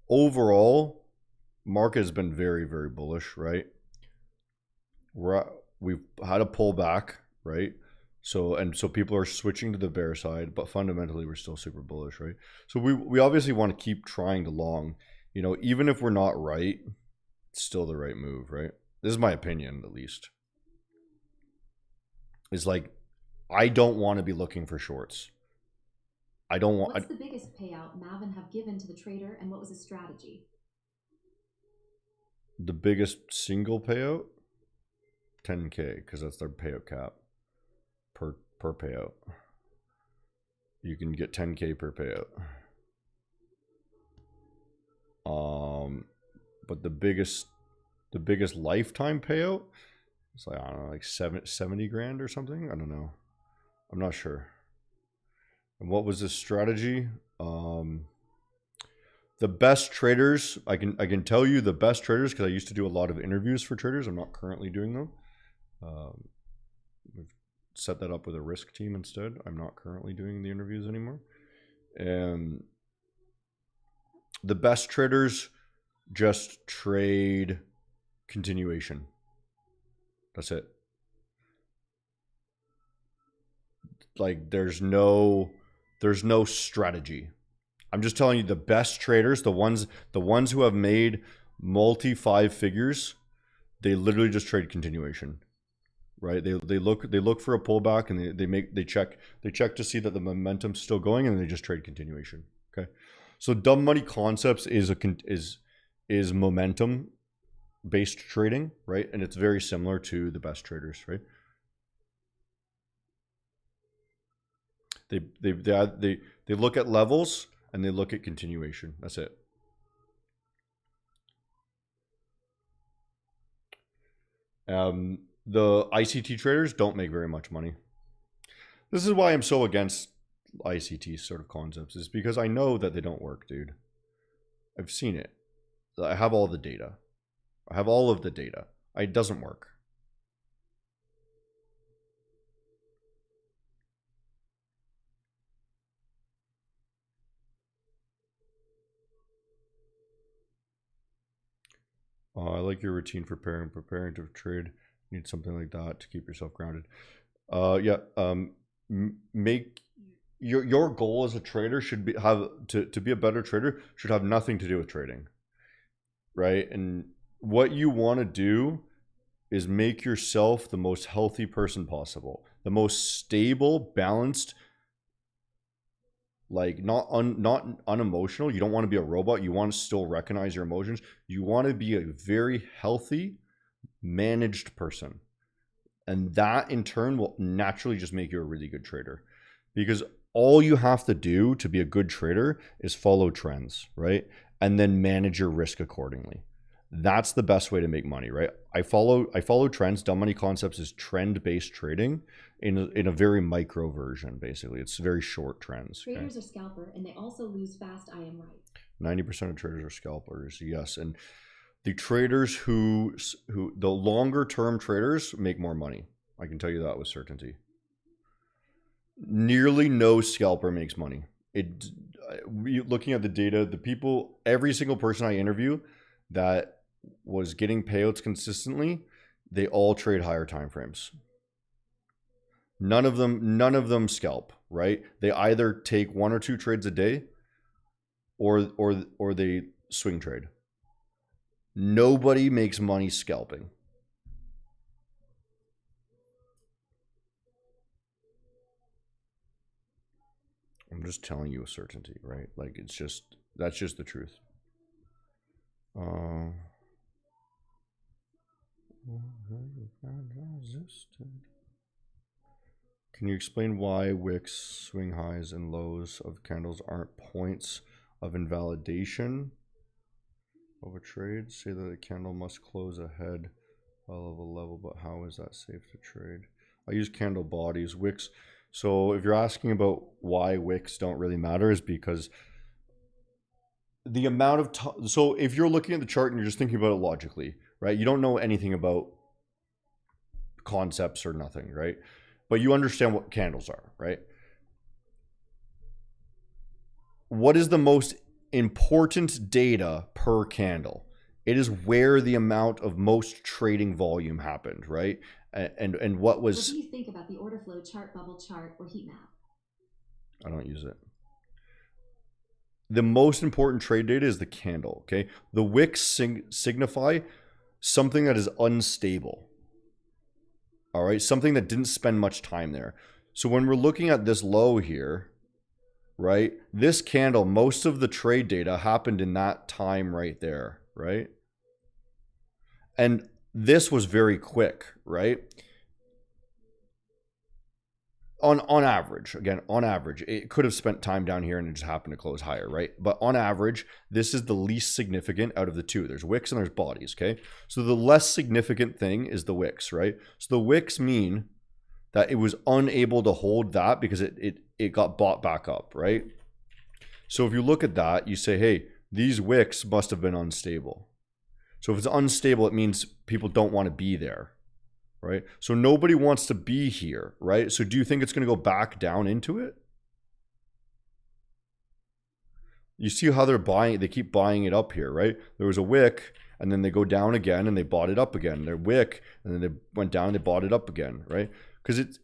overall, market has been very, very bullish, right? We've had a pullback, right? So people are switching to the bear side, but fundamentally we're still super bullish, right? So we obviously want to keep trying to long, you know, even if we're not right, it's still the right move, right? This is my opinion, at least. It's like, I don't want to be looking for shorts. I don't want. What's the biggest payout Maven have given to the trader, and what was his strategy? The biggest single payout, 10K, because that's their payout cap per payout. You can get 10K per payout. But the biggest lifetime payout is like, I don't know, like 70 grand or something. I don't know. I'm not sure. And what was the strategy? The best traders, I can tell you the best traders, because I used to do a lot of interviews for traders. I'm not currently doing them. We've set that up with a risk team instead. I'm not currently doing the interviews anymore. And the best traders just trade continuation. That's it. Like there's no strategy. I'm just telling you, the best traders, the ones who have made multi 5 figures, they literally just trade continuation, right? They look for a pullback, and they check to see that the momentum's still going, and they just trade continuation. Okay, so Dumb Money Concepts is momentum based trading, right? And it's very similar to the best traders, right? They look at levels and they look at continuation. That's it. The ICT traders don't make very much money. This is why I'm so against ICT sort of concepts, is because I know that they don't work, dude. I've seen it. I have all the data. I have all of the data. It doesn't work. I like your routine for preparing to trade. You need something like that to keep yourself grounded. Yeah. Make your goal as a trader should be to be a better trader should have nothing to do with trading, right? And what you want to do is make yourself the most healthy person possible, the most stable, balanced, like not unemotional. You don't want to be a robot. You want to still recognize your emotions. You want to be a very healthy, managed person, and that in turn will naturally just make you a really good trader, because all you have to do to be a good trader is follow trends, right? And then manage your risk accordingly. That's the best way to make money, right? I follow trends. Dumb Money Concepts is trend-based trading in a very micro version. Basically, it's very short trends. Traders are scalper, and they also lose fast. I am right. 90% of traders are scalpers. Yes, and the traders who the longer term traders make more money. I can tell you that with certainty. Nearly no scalper makes money. Looking at the data, every single person I interview that was getting payouts consistently, they all trade higher time frames. None of them scalp, right? They either take 1 or 2 trades a day, or they swing trade. Nobody makes money scalping. I'm just telling you with certainty, right? Like that's just the truth. Can you explain why wicks, swing highs, and lows of candles aren't points of invalidation of a trade? Say that a candle must close ahead of a level, but how is that safe to trade? I use candle bodies. Wicks So if you're asking about why wicks don't really matter, is because the amount of time. So if you're looking at the chart and you're just thinking about it logically, right? You don't know anything about concepts or nothing, right? But you understand what candles are, right? What is the most important data per candle? It is where the amount of most trading volume happened, right? And what What was... do you think about the order flow chart, bubble chart, or heat map? I don't use it. The most important trade data is the candle, okay? The wicks signify something that is unstable. All right, something that didn't spend much time there. So when we're looking at this low here, right? This candle, most of the trade data happened in that time right there, right? And this was very quick, right? On average, again, on average, it could have spent time down here and it just happened to close higher, right? But on average, this is the least significant out of the two. There's wicks and there's bodies, okay? So the less significant thing is the wicks, right? So the wicks mean that it was unable to hold that because it got bought back up, right? So if you look at that, you say, hey, these wicks must have been unstable. So if it's unstable, it means people don't want to be there, right? So nobody wants to be here, right? So do you think it's going to go back down into it? You see how they're buying, they keep buying it up here, right? There was a wick and then they go down again and they bought it up again. Their wick and then they went down, they bought it up again, right? Because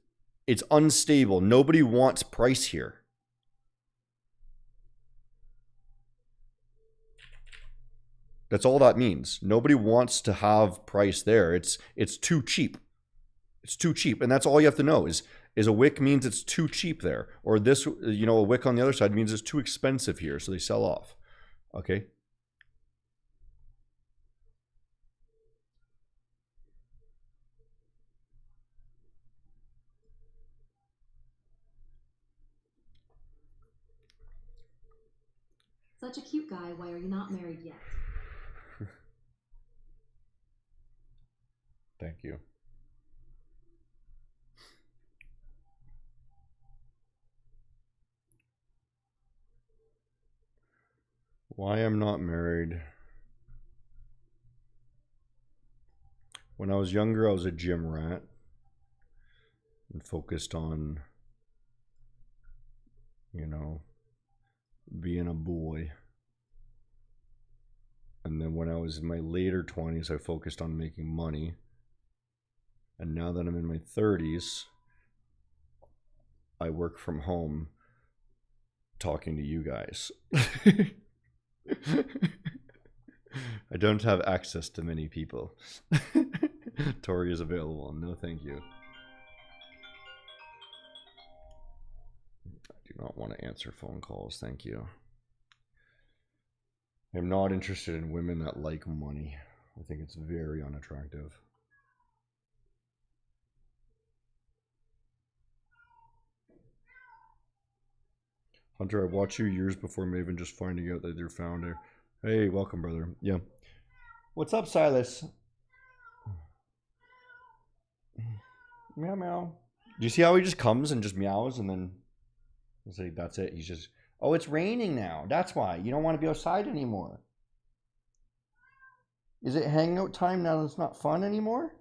it's unstable. Nobody wants price here. That's all that means. Nobody wants to have price there. It's too cheap. It's too cheap. And that's all you have to know is a wick means it's too cheap there. Or this, you know, a wick on the other side means it's too expensive here. So they sell off. Okay. Such a cute guy. Why are you not married yet? Thank you. Why I'm not married. When I was younger, I was a gym rat and focused on, you know, being a boy. And then when I was in my later 20s, I focused on making money. And now that I'm in my 30s, I work from home talking to you guys. I don't have access to many people. Tori is available. No, thank you. I do not want to answer phone calls. Thank you. I'm not interested in women that like money. I think it's very unattractive. Hunter, I watched you years before Maven, just finding out that you're founder. Hey, welcome, brother. Yeah. What's up, Silas? Meow, meow. Do you see how he just comes and just meows and then it's like, that's it. He's just, oh, it's raining now. That's why. You don't want to be outside anymore. Is it hangout time now that it's not fun anymore?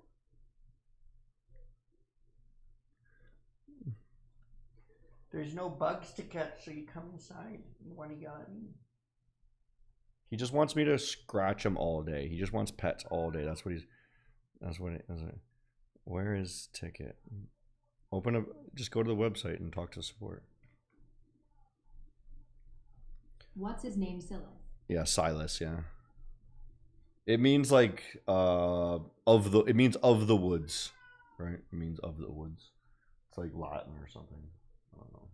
There's no bugs to catch, so you come inside. What do you got? He just wants me to scratch him all day. He just wants pets all day. That's what he's. That's what it is. Where is ticket? Open up. Just go to the website and talk to support. What's his name, Silas? Yeah, Silas. Yeah. It means like It means of the woods, right? It means of the woods. It's like Latin or something. I don't know.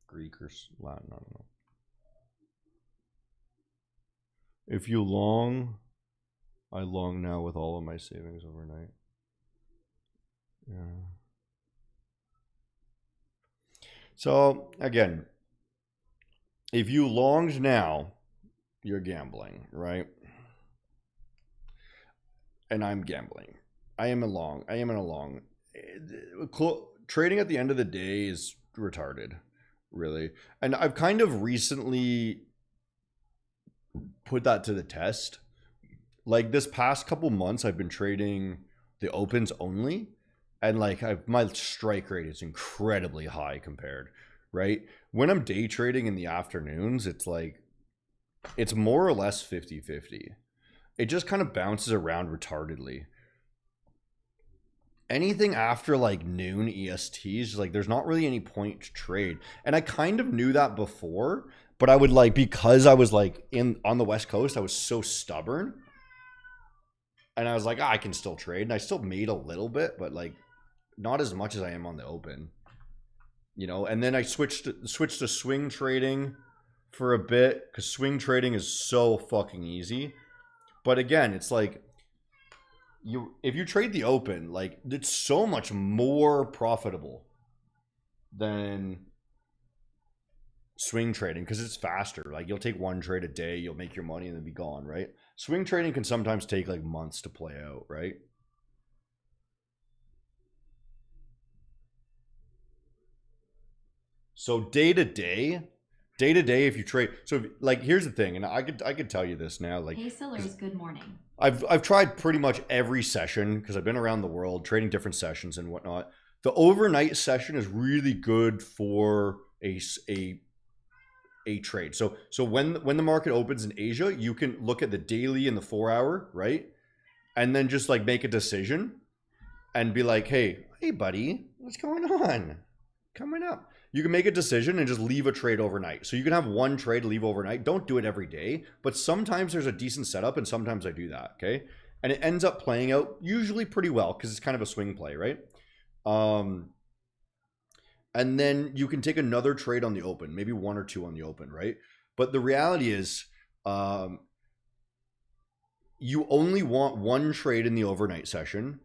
Greek or Latin. I don't know. If you long, I long now with all of my savings overnight. Yeah. So again, if you longed now, you're gambling, right? And I'm gambling. I am in a long. Trading at the end of the day is retarded, really. And I've kind of recently put that to the test. Like this past couple months, I've been trading the opens only, and like my strike rate is incredibly high compared, right? When I'm day trading in the afternoons, it's like it's more or less 50-50. It just kind of bounces around retardedly. Anything after like noon ESTs, like there's not really any point to trade. And I kind of knew that before, but I would like, because I was like on the West Coast, I was so stubborn. And I was like, I can still trade. And I still made a little bit, but like not as much as I am on the open. You know, and then I switched to swing trading for a bit, because swing trading is so fucking easy. But again, it's like, if you trade the open, like it's so much more profitable than swing trading, because it's faster. Like you'll take one trade a day, you'll make your money and then be gone, right? Swing trading can sometimes take like months to play out, right? So day to day, if you trade, so like here's the thing, and I could tell you this now, like, Hey sellers, good morning. I've tried pretty much every session because I've been around the world trading different sessions and whatnot. The overnight session is really good for a trade. So when the market opens in Asia, you can look at the daily and the 4 hour, right? And then just like make a decision and be like, hey buddy, what's going on? Coming up. You can make a decision and just leave a trade overnight. So you can have one trade leave overnight. Don't do it every day, but sometimes there's a decent setup and sometimes I do that, okay? And it ends up playing out usually pretty well because it's kind of a swing play, right? And then you can take another trade on the open, maybe one or two on the open, right? But the reality is you only want one trade in the overnight session,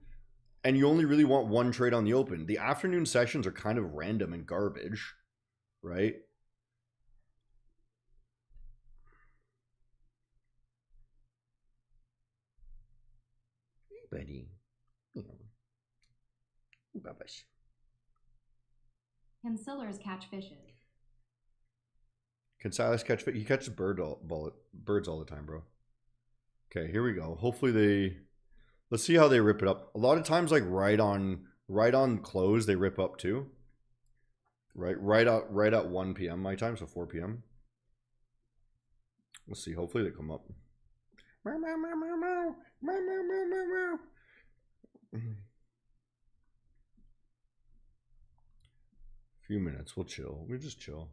and you only really want one trade on the open. The afternoon sessions are kind of random and garbage, right? Hey, buddy. Babish. Can sellers catch fishes? Can Silas catch fish? He catches birds all the time, bro. Okay, here we go. Hopefully let's see how they rip it up. A lot of times, like right on close, they rip up too. Right at 1 p.m. my time, so 4 p.m. Let's see. Hopefully they come up. Meow, meow, meow, meow, meow. Meow, meow, meow, meow, meow. Few minutes, we'll chill. We just chill.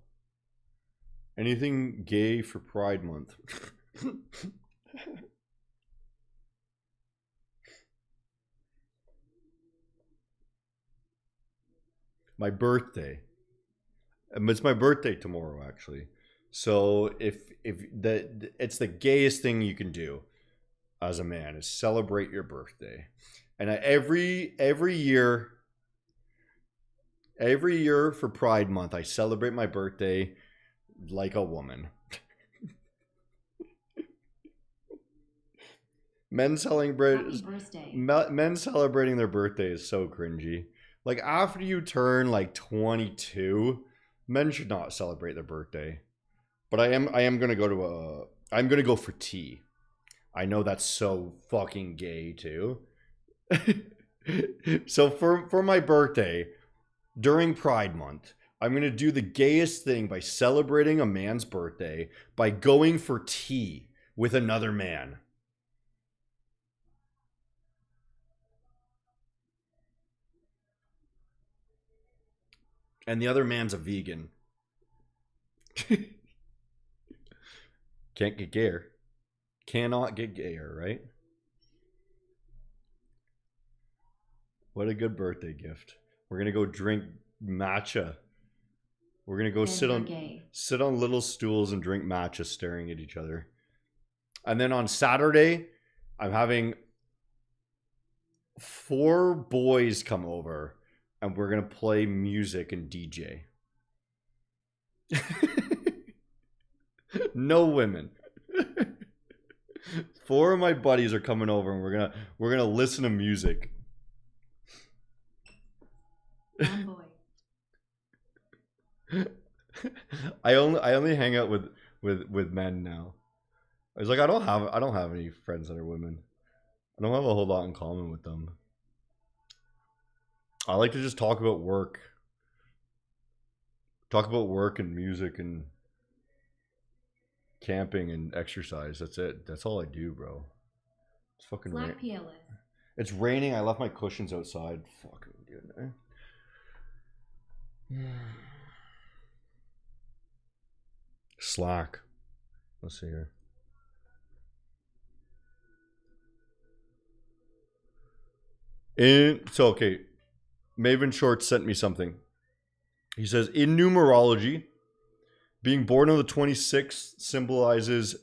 Anything gay for Pride Month? My birthday. It's my birthday tomorrow, actually. So if it's the gayest thing you can do as a man is celebrate your birthday. And every year for Pride Month, I celebrate my birthday like a woman. Men celebrating their birthday is so cringy. Like after you turn like 22, men should not celebrate their birthday. But I'm gonna go for tea. I know that's so fucking gay too. So for my birthday, during Pride Month, I'm going to do the gayest thing by celebrating a man's birthday by going for tea with another man. And the other man's a vegan. Can't get gayer. Cannot get gayer, right? What a good birthday gift. We're gonna go drink matcha. We're gonna go sit on little stools and drink matcha, staring at each other. And then on Saturday, I'm having 4 boys come over, and we're gonna play music and DJ. No women. 4 of my buddies are coming over, and we're gonna listen to music. One boy. I only hang out with men now. I was like, I don't have any friends that are women. I don't have a whole lot in common with them. I like to just talk about work. Talk about work and music and camping and exercise. That's it. That's all I do, bro. It's fucking rain. Slack PLS. It's raining. I left my cushions outside. Fucking dude. Slack. Let's see here. Okay. Maven Short sent me something. He says, in numerology, being born on the 26th symbolizes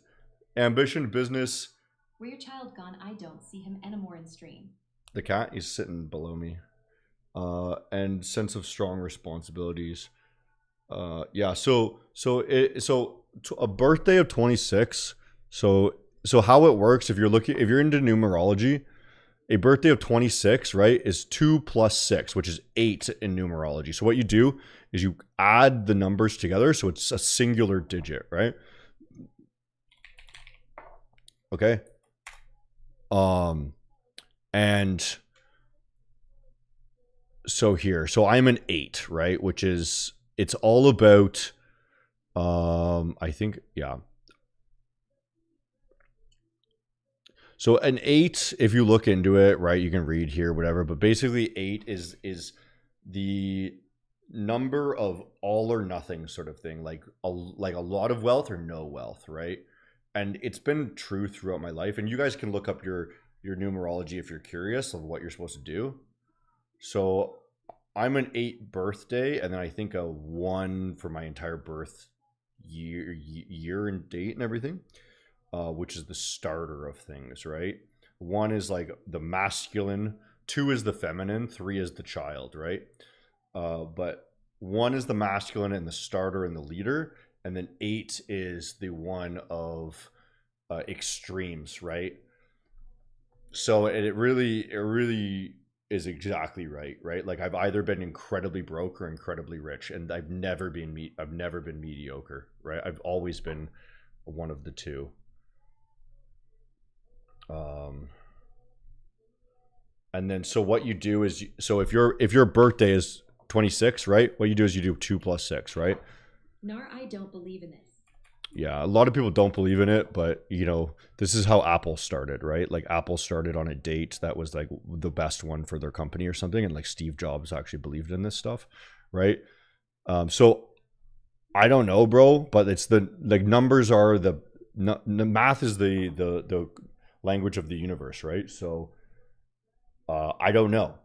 ambition, business. Where your child gone, I don't see him anymore in stream. The cat is sitting below me. And sense of strong responsibilities. Yeah, so a birthday of 26. So how it works, if you're into numerology, a birthday of 26, right, is 2 plus 6, which is 8 in numerology. So what you do is you add the numbers together, so it's a singular digit, right? Okay. And so here, so I'm an 8, right, which is, it's all about, I think, yeah. So an 8, if you look into it, right, you can read here, whatever, but basically 8 is the number of all or nothing sort of thing, like a lot of wealth or no wealth, right? And it's been true throughout my life. And you guys can look up your numerology if you're curious of what you're supposed to do. So I'm an 8 birthday, and then I think a 1 for my entire birth year and date and everything. Which is the starter of things, right? 1 is like the masculine, 2 is the feminine, 3 is the child, right? But 1 is the masculine and the starter and the leader, and then 8 is the one of extremes, right? So it really is exactly right? Like I've either been incredibly broke or incredibly rich, and I've never been mediocre, right? I've always been one of the two. And then so what you do is, so if your birthday is 26, right, what you do is you do 2 plus 6, right? Nar, I don't believe in this. Yeah, a lot of people don't believe in it, but you know, this is how Apple started, right? Like Apple started on a date that was like the best one for their company or something, and like Steve Jobs actually believed in this stuff, right? So I don't know, bro, but it's the like numbers are the math is the language of the universe, right? So I don't know.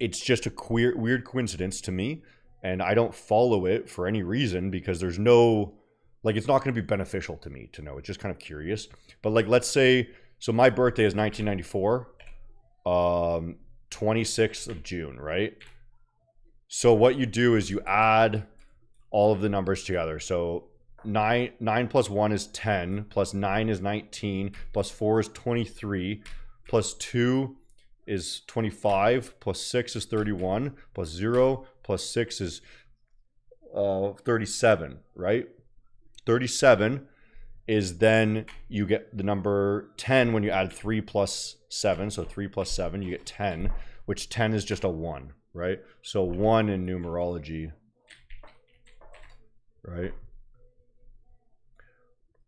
It's just a weird coincidence to me, and I don't follow it for any reason because there's no, like, it's not going to be beneficial to me to know. It's just kind of curious. But like, let's say, so my birthday is 1994, 26th of June, right? So what you do is you add all of the numbers together. So 9 plus 1 is 10, plus 9 is 19, plus 4 is 23, plus 2 is 25, plus 6 is 31, plus 0, plus 6 is 37, right? 37 is then you get the number 10 when you add 3 plus 7. So 3 plus 7, you get 10, which 10 is just a 1, right? So 1 in numerology, right,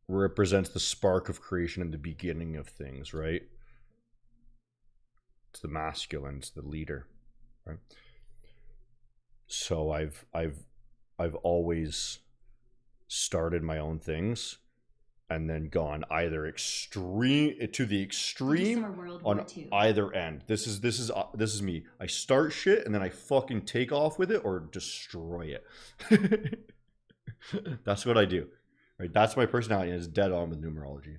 represents the spark of creation and the beginning of things, right? It's the masculine, it's the leader, right? So I've always started my own things and then gone either extreme to the extreme on either end. This is me. I start shit and then I fucking take off with it or destroy it. That's what I do. Right? That's my personality, and it's dead on with numerology.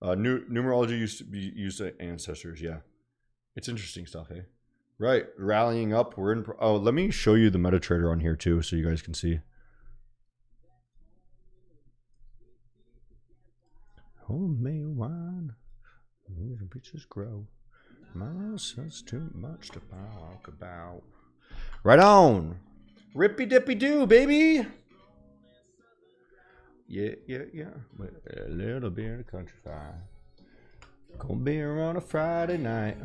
Numerology used to be used to ancestors, yeah. It's interesting stuff, hey? Right, rallying up. We're in. Oh, let me show you the MetaTrader on here too, so you guys can see. Homemade wine, the peaches grow. My sense too much to talk about. Right on. Rippy dippy doo, baby. Yeah. With a little bit of country fire. Gonna be here on a Friday night.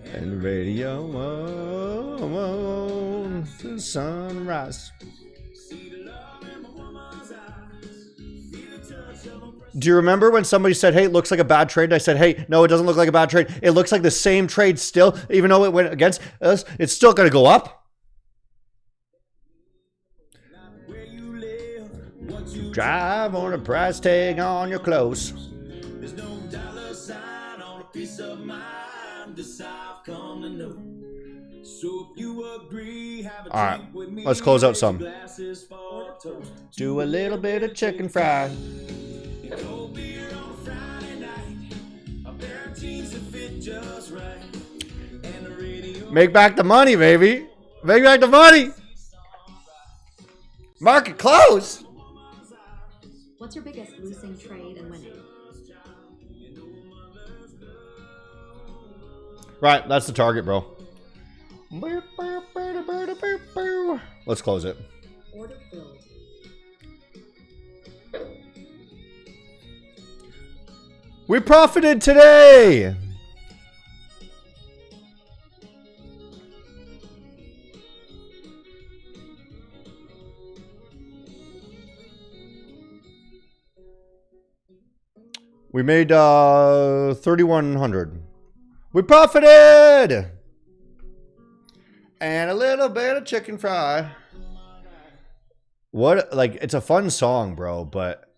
And the radio on to sunrise. Do you remember when somebody said, hey, it looks like a bad trade? And I said, hey, no, it doesn't look like a bad trade. It looks like the same trade still, even though it went against us, it's still going to go up. Drive on a price tag on your clothes. There's no dollar sign on a piece of mind. This I've come to know. So if you agree, have a drink with me. Let's close out some. Do a little bit of chicken fry. Make back the money, baby. Make back the money. Market close. What's your biggest losing trade and winning? Right, that's the target, bro. Let's close it. Order filled. We profited today. We made 3,100. We profited! And a little bit of chicken fry. What, like, it's a fun song, bro, but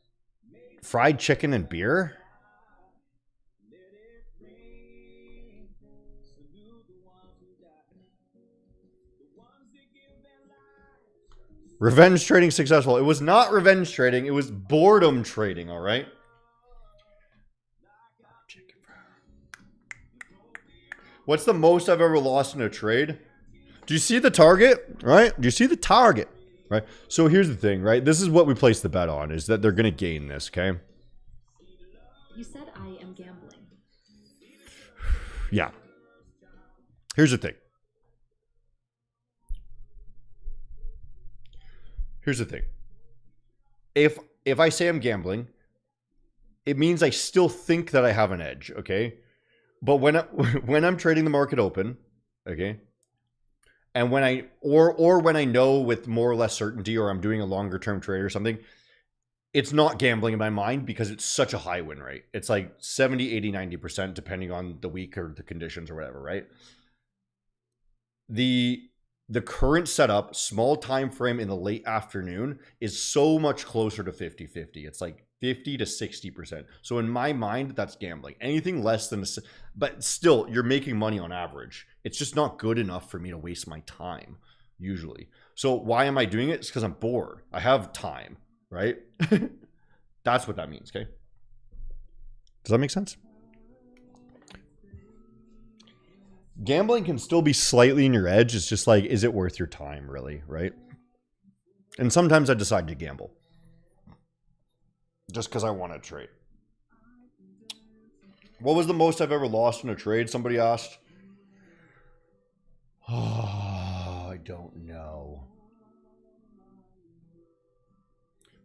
fried chicken and beer? Revenge trading successful. It was not revenge trading, it was boredom trading, all right? What's the most I've ever lost in a trade? Do you see the target, right? Do you see the target, right? So here's the thing, right? This is what we place the bet on, is that they're going to gain this, okay? You said I am gambling. Yeah. Here's the thing. Here's the thing. If I say I'm gambling, it means I still think that I have an edge, okay? But when I'm trading the market open, okay, and when I when I know with more or less certainty, or I'm doing a longer term trade or something, it's not gambling in my mind because it's such a high win rate. It's like 70, 80, 90% depending on the week or the conditions or whatever, right? The current setup, small time frame in the late afternoon, is so much closer to 50-50. It's like 50 to 60%. So in my mind, that's gambling. Anything less than, but still, you're making money on average. It's just not good enough for me to waste my time, usually. So why am I doing it? It's because I'm bored. I have time, right? That's what that means, okay? Does that make sense? Gambling can still be slightly in your edge. It's just like, is it worth your time, really, right? And sometimes I decide to gamble. Just because I want to trade. What was the most I've ever lost in a trade? Somebody asked. Oh, I don't know.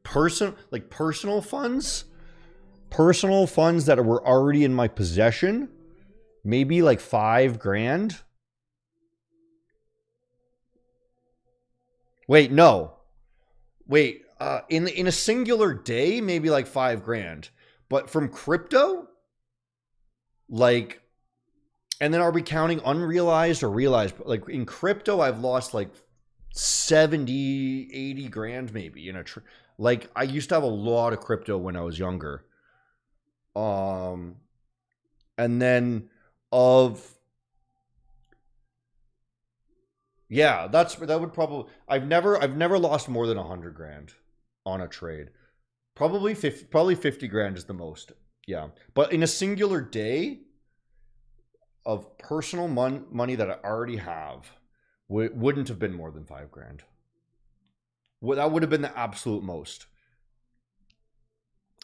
Personal funds? Personal funds that were already in my possession? Maybe like $5,000. Wait, no. Wait, in a singular day, maybe like $5,000. But from crypto, like, and then are we counting unrealized or realized? Like in crypto, I've lost like 70, 80 grand maybe in a like I used to have a lot of crypto when I was younger. And then yeah, that would probably, I've never lost more than 100 grand on a trade. Probably 50 grand is the most. Yeah. But in a singular day of personal money that I already have, wouldn't have been more than $5,000. That would have been the absolute most.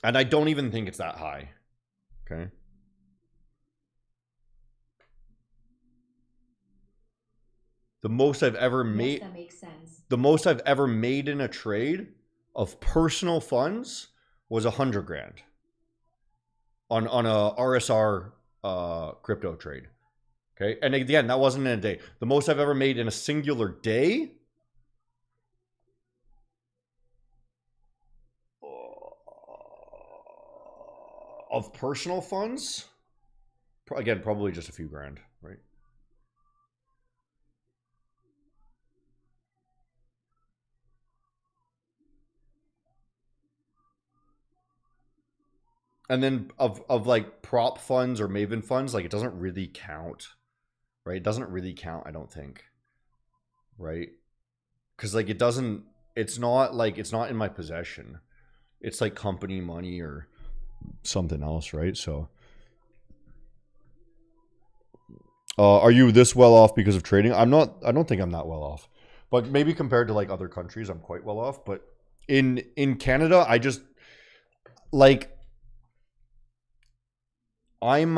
And I don't even think it's that high. Okay. The most I've ever Yes, made. that makes sense. The most I've ever made in a trade of personal funds was 100 grand on a RSR crypto trade. Okay, and again, that wasn't in a day. The most I've ever made in a singular day of personal funds, again, probably just a few grand, right? And then of like prop funds or Maven funds, like it doesn't really count, right? It doesn't really count, I don't think, right? Because like it's not in my possession. It's like company money or something else, right? So are you this well off because of trading? I don't think I'm that well off, but maybe compared to like other countries I'm quite well off. But in Canada, I just like I'm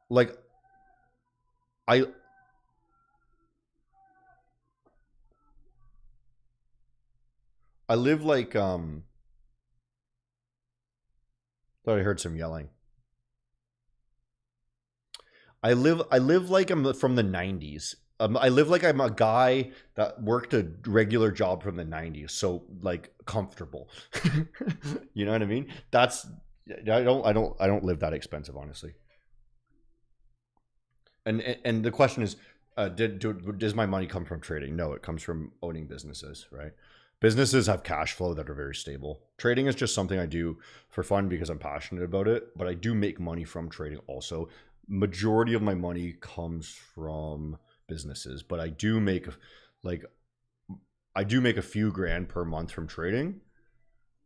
like I live like thought I heard some yelling. I live like I'm from the 90s. I live like I'm a guy that worked a regular job from the 90s, so like comfortable. You know what I mean? That's I don't live that expensive, honestly. And the question is, does my money come from trading? No, it comes from owning businesses, right? Businesses have cash flow that are very stable. Trading is just something I do for fun because I'm passionate about it, but I do make money from trading also. Majority of my money comes from businesses, but I do make a few grand per month from trading,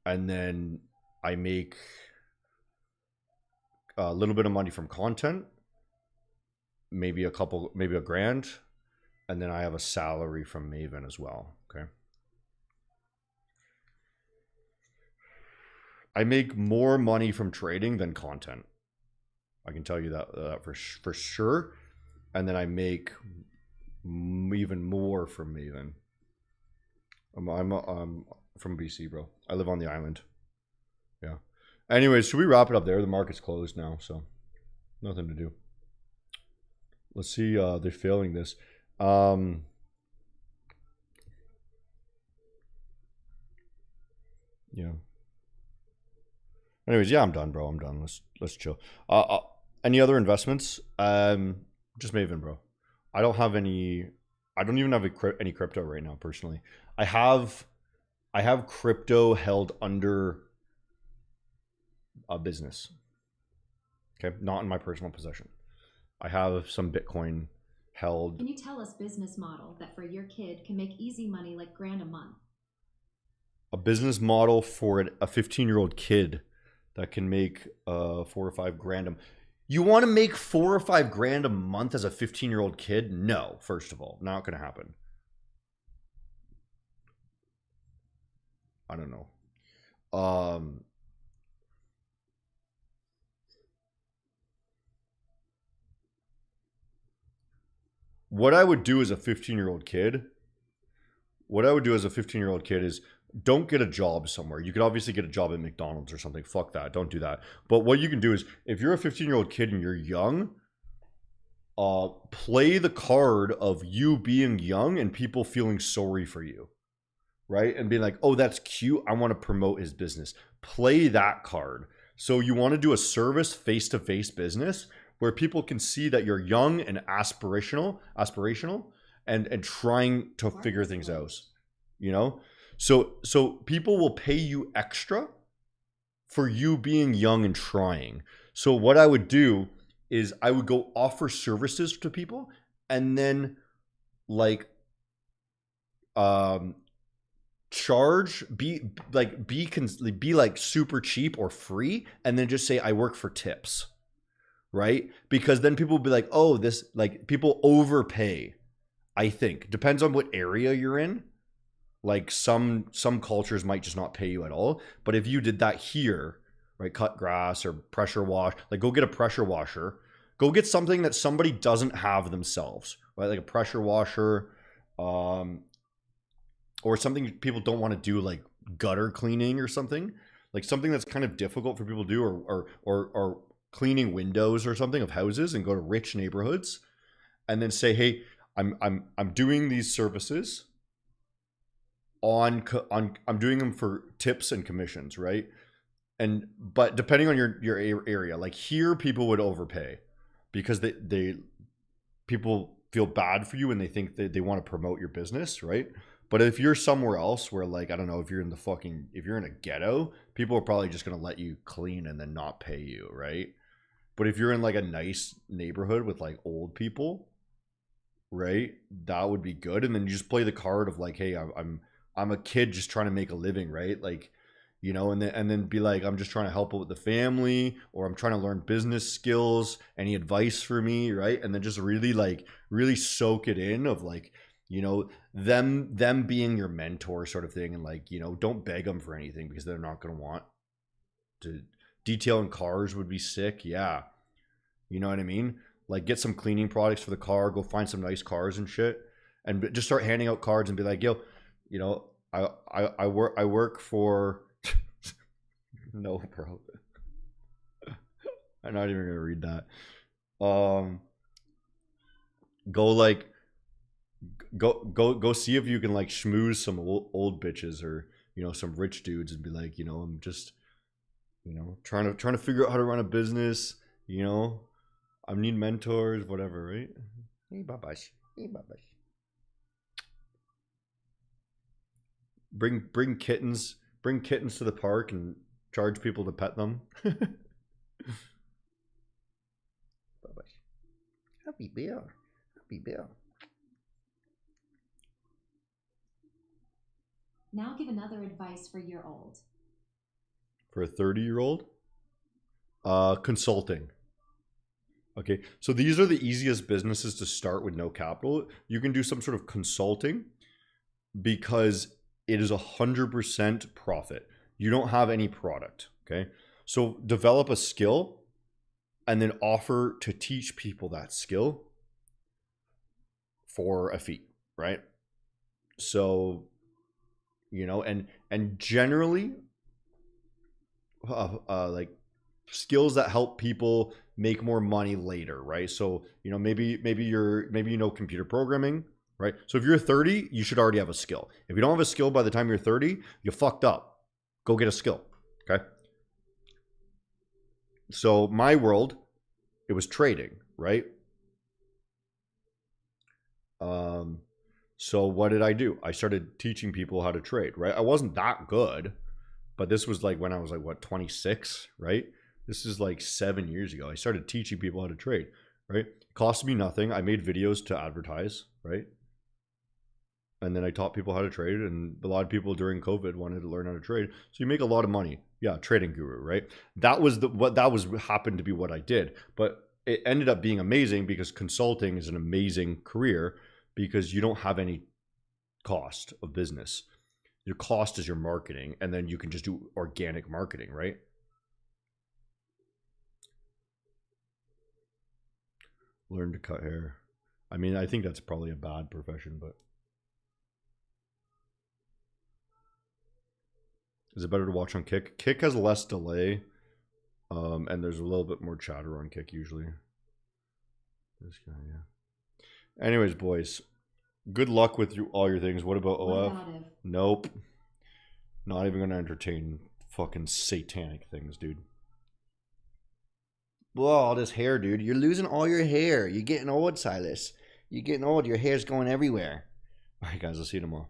and then I make a little bit of money from content, maybe a grand, and then I have a salary from Maven as well. Okay. I make more money from trading than content. I can tell you that for sure. And then I make even more from Maven. I'm from BC, bro. I live on the island. Yeah. Anyways, should we wrap it up there? The market's closed now, so nothing to do. Let's see. They're failing this. Yeah. Anyways, yeah, I'm done, bro. I'm done. Let's chill. Any other investments? Just Maven, bro. I don't have any. I don't even have any crypto right now, personally. I have crypto held under a business. Okay, not in my personal possession. I have some Bitcoin held. Can you tell us business model that for your kid can make easy money like grand a month? A business model for a 15-year-old kid that can make 4 or 5 grand. You want to make 4 or 5 grand a month as a 15-year-old kid? No, first of all, not going to happen. I don't know. What I would do as a 15-year-old kid, is don't get a job somewhere. You could obviously get a job at McDonald's or something. Fuck that. Don't do that. But what you can do is, if you're a 15-year-old kid and you're young, play the card of you being young and people feeling sorry for you, right? And being like, oh, that's cute. I want to promote his business. Play that card. So you want to do a service face-to-face business where people can see that you're young and aspirational and trying to figure things out, you know? So people will pay you extra for you being young and trying. So what I would do is I would go offer services to people and then like charge, be like super cheap or free, and then just say I work for tips, right? Because then people will be like, oh, this, like, people overpay. I think depends on what area you're in. Like some cultures might just not pay you at all. But if you did that here, right, cut grass or pressure wash, like go get a pressure washer, Go get something that somebody doesn't have themselves, right? Like a pressure washer, or something people don't want to do, like gutter cleaning or something. Like something that's kind of difficult for people to do, or cleaning windows or something of houses, and go to rich neighborhoods and then say, hey, I'm doing these services I'm doing them for tips and commissions, right? But depending on your area, like here people would overpay because people feel bad for you and they think that they want to promote your business, right? But if you're somewhere else where, like, I don't know, if you're in a ghetto, people are probably just going to let you clean and then not pay you, right? But if you're in like a nice neighborhood with like old people, right, that would be good. And then you just play the card of like, hey, I'm a kid just trying to make a living, right? Like, you know, and then be like, I'm just trying to help out with the family, or I'm trying to learn business skills. Any advice for me, right? And then just really soak it in of like, you know, them being your mentor sort of thing. And like, you know, don't beg them for anything because they're not going to want to. Detailing cars would be sick. Yeah. You know what I mean? Like, get some cleaning products for the car, go find some nice cars and shit, and just start handing out cards and be like, yo, you know, I work for no, bro. I'm not even going to read that. Go see if you can like schmooze some old bitches, or, you know, some rich dudes, and be like, you know, I'm just, you know, trying to figure out how to run a business, you know, I need mentors, whatever, right? Hey, babash. Hey, babash. Bring kittens to the park and charge people to pet them. Babash. Happy bear. Happy bear. Now give another advice for year old. For a 30-year-old? Consulting. Okay, so these are the easiest businesses to start with no capital. You can do some sort of consulting because it is 100% profit. You don't have any product, okay? So develop a skill and then offer to teach people that skill for a fee, right? So, you know, and generally, like skills that help people make more money later, right? So, you know, maybe you know computer programming, right? So if you're 30, you should already have a skill. If you don't have a skill by the time you're 30, you fucked up. Go get a skill, okay? So my world, it was trading, right? So what did I do? I started teaching people how to trade, right? I wasn't that good, but this was like when I was like, what, 26, right? This is like 7 years ago. I started teaching people how to trade, right? It cost me nothing. I made videos to advertise, right? And then I taught people how to trade, and a lot of people during COVID wanted to learn how to trade. So you make a lot of money. Yeah, trading guru, right? That was happened to be what I did. But it ended up being amazing because consulting is an amazing career because you don't have any cost of business. Your cost is your marketing, and then you can just do organic marketing, right? Learn to cut hair. I mean, I think that's probably a bad profession, but is it better to watch on Kick? Kick has less delay, and there's a little bit more chatter on Kick usually. This guy, yeah. Anyways, boys, good luck with all your things. What about OF? Nope. Not even gonna entertain fucking satanic things, dude. Whoa, all this hair, dude. You're losing all your hair. You're getting old, Silas. You're getting old. Your hair's going everywhere. All right, guys. I'll see you tomorrow.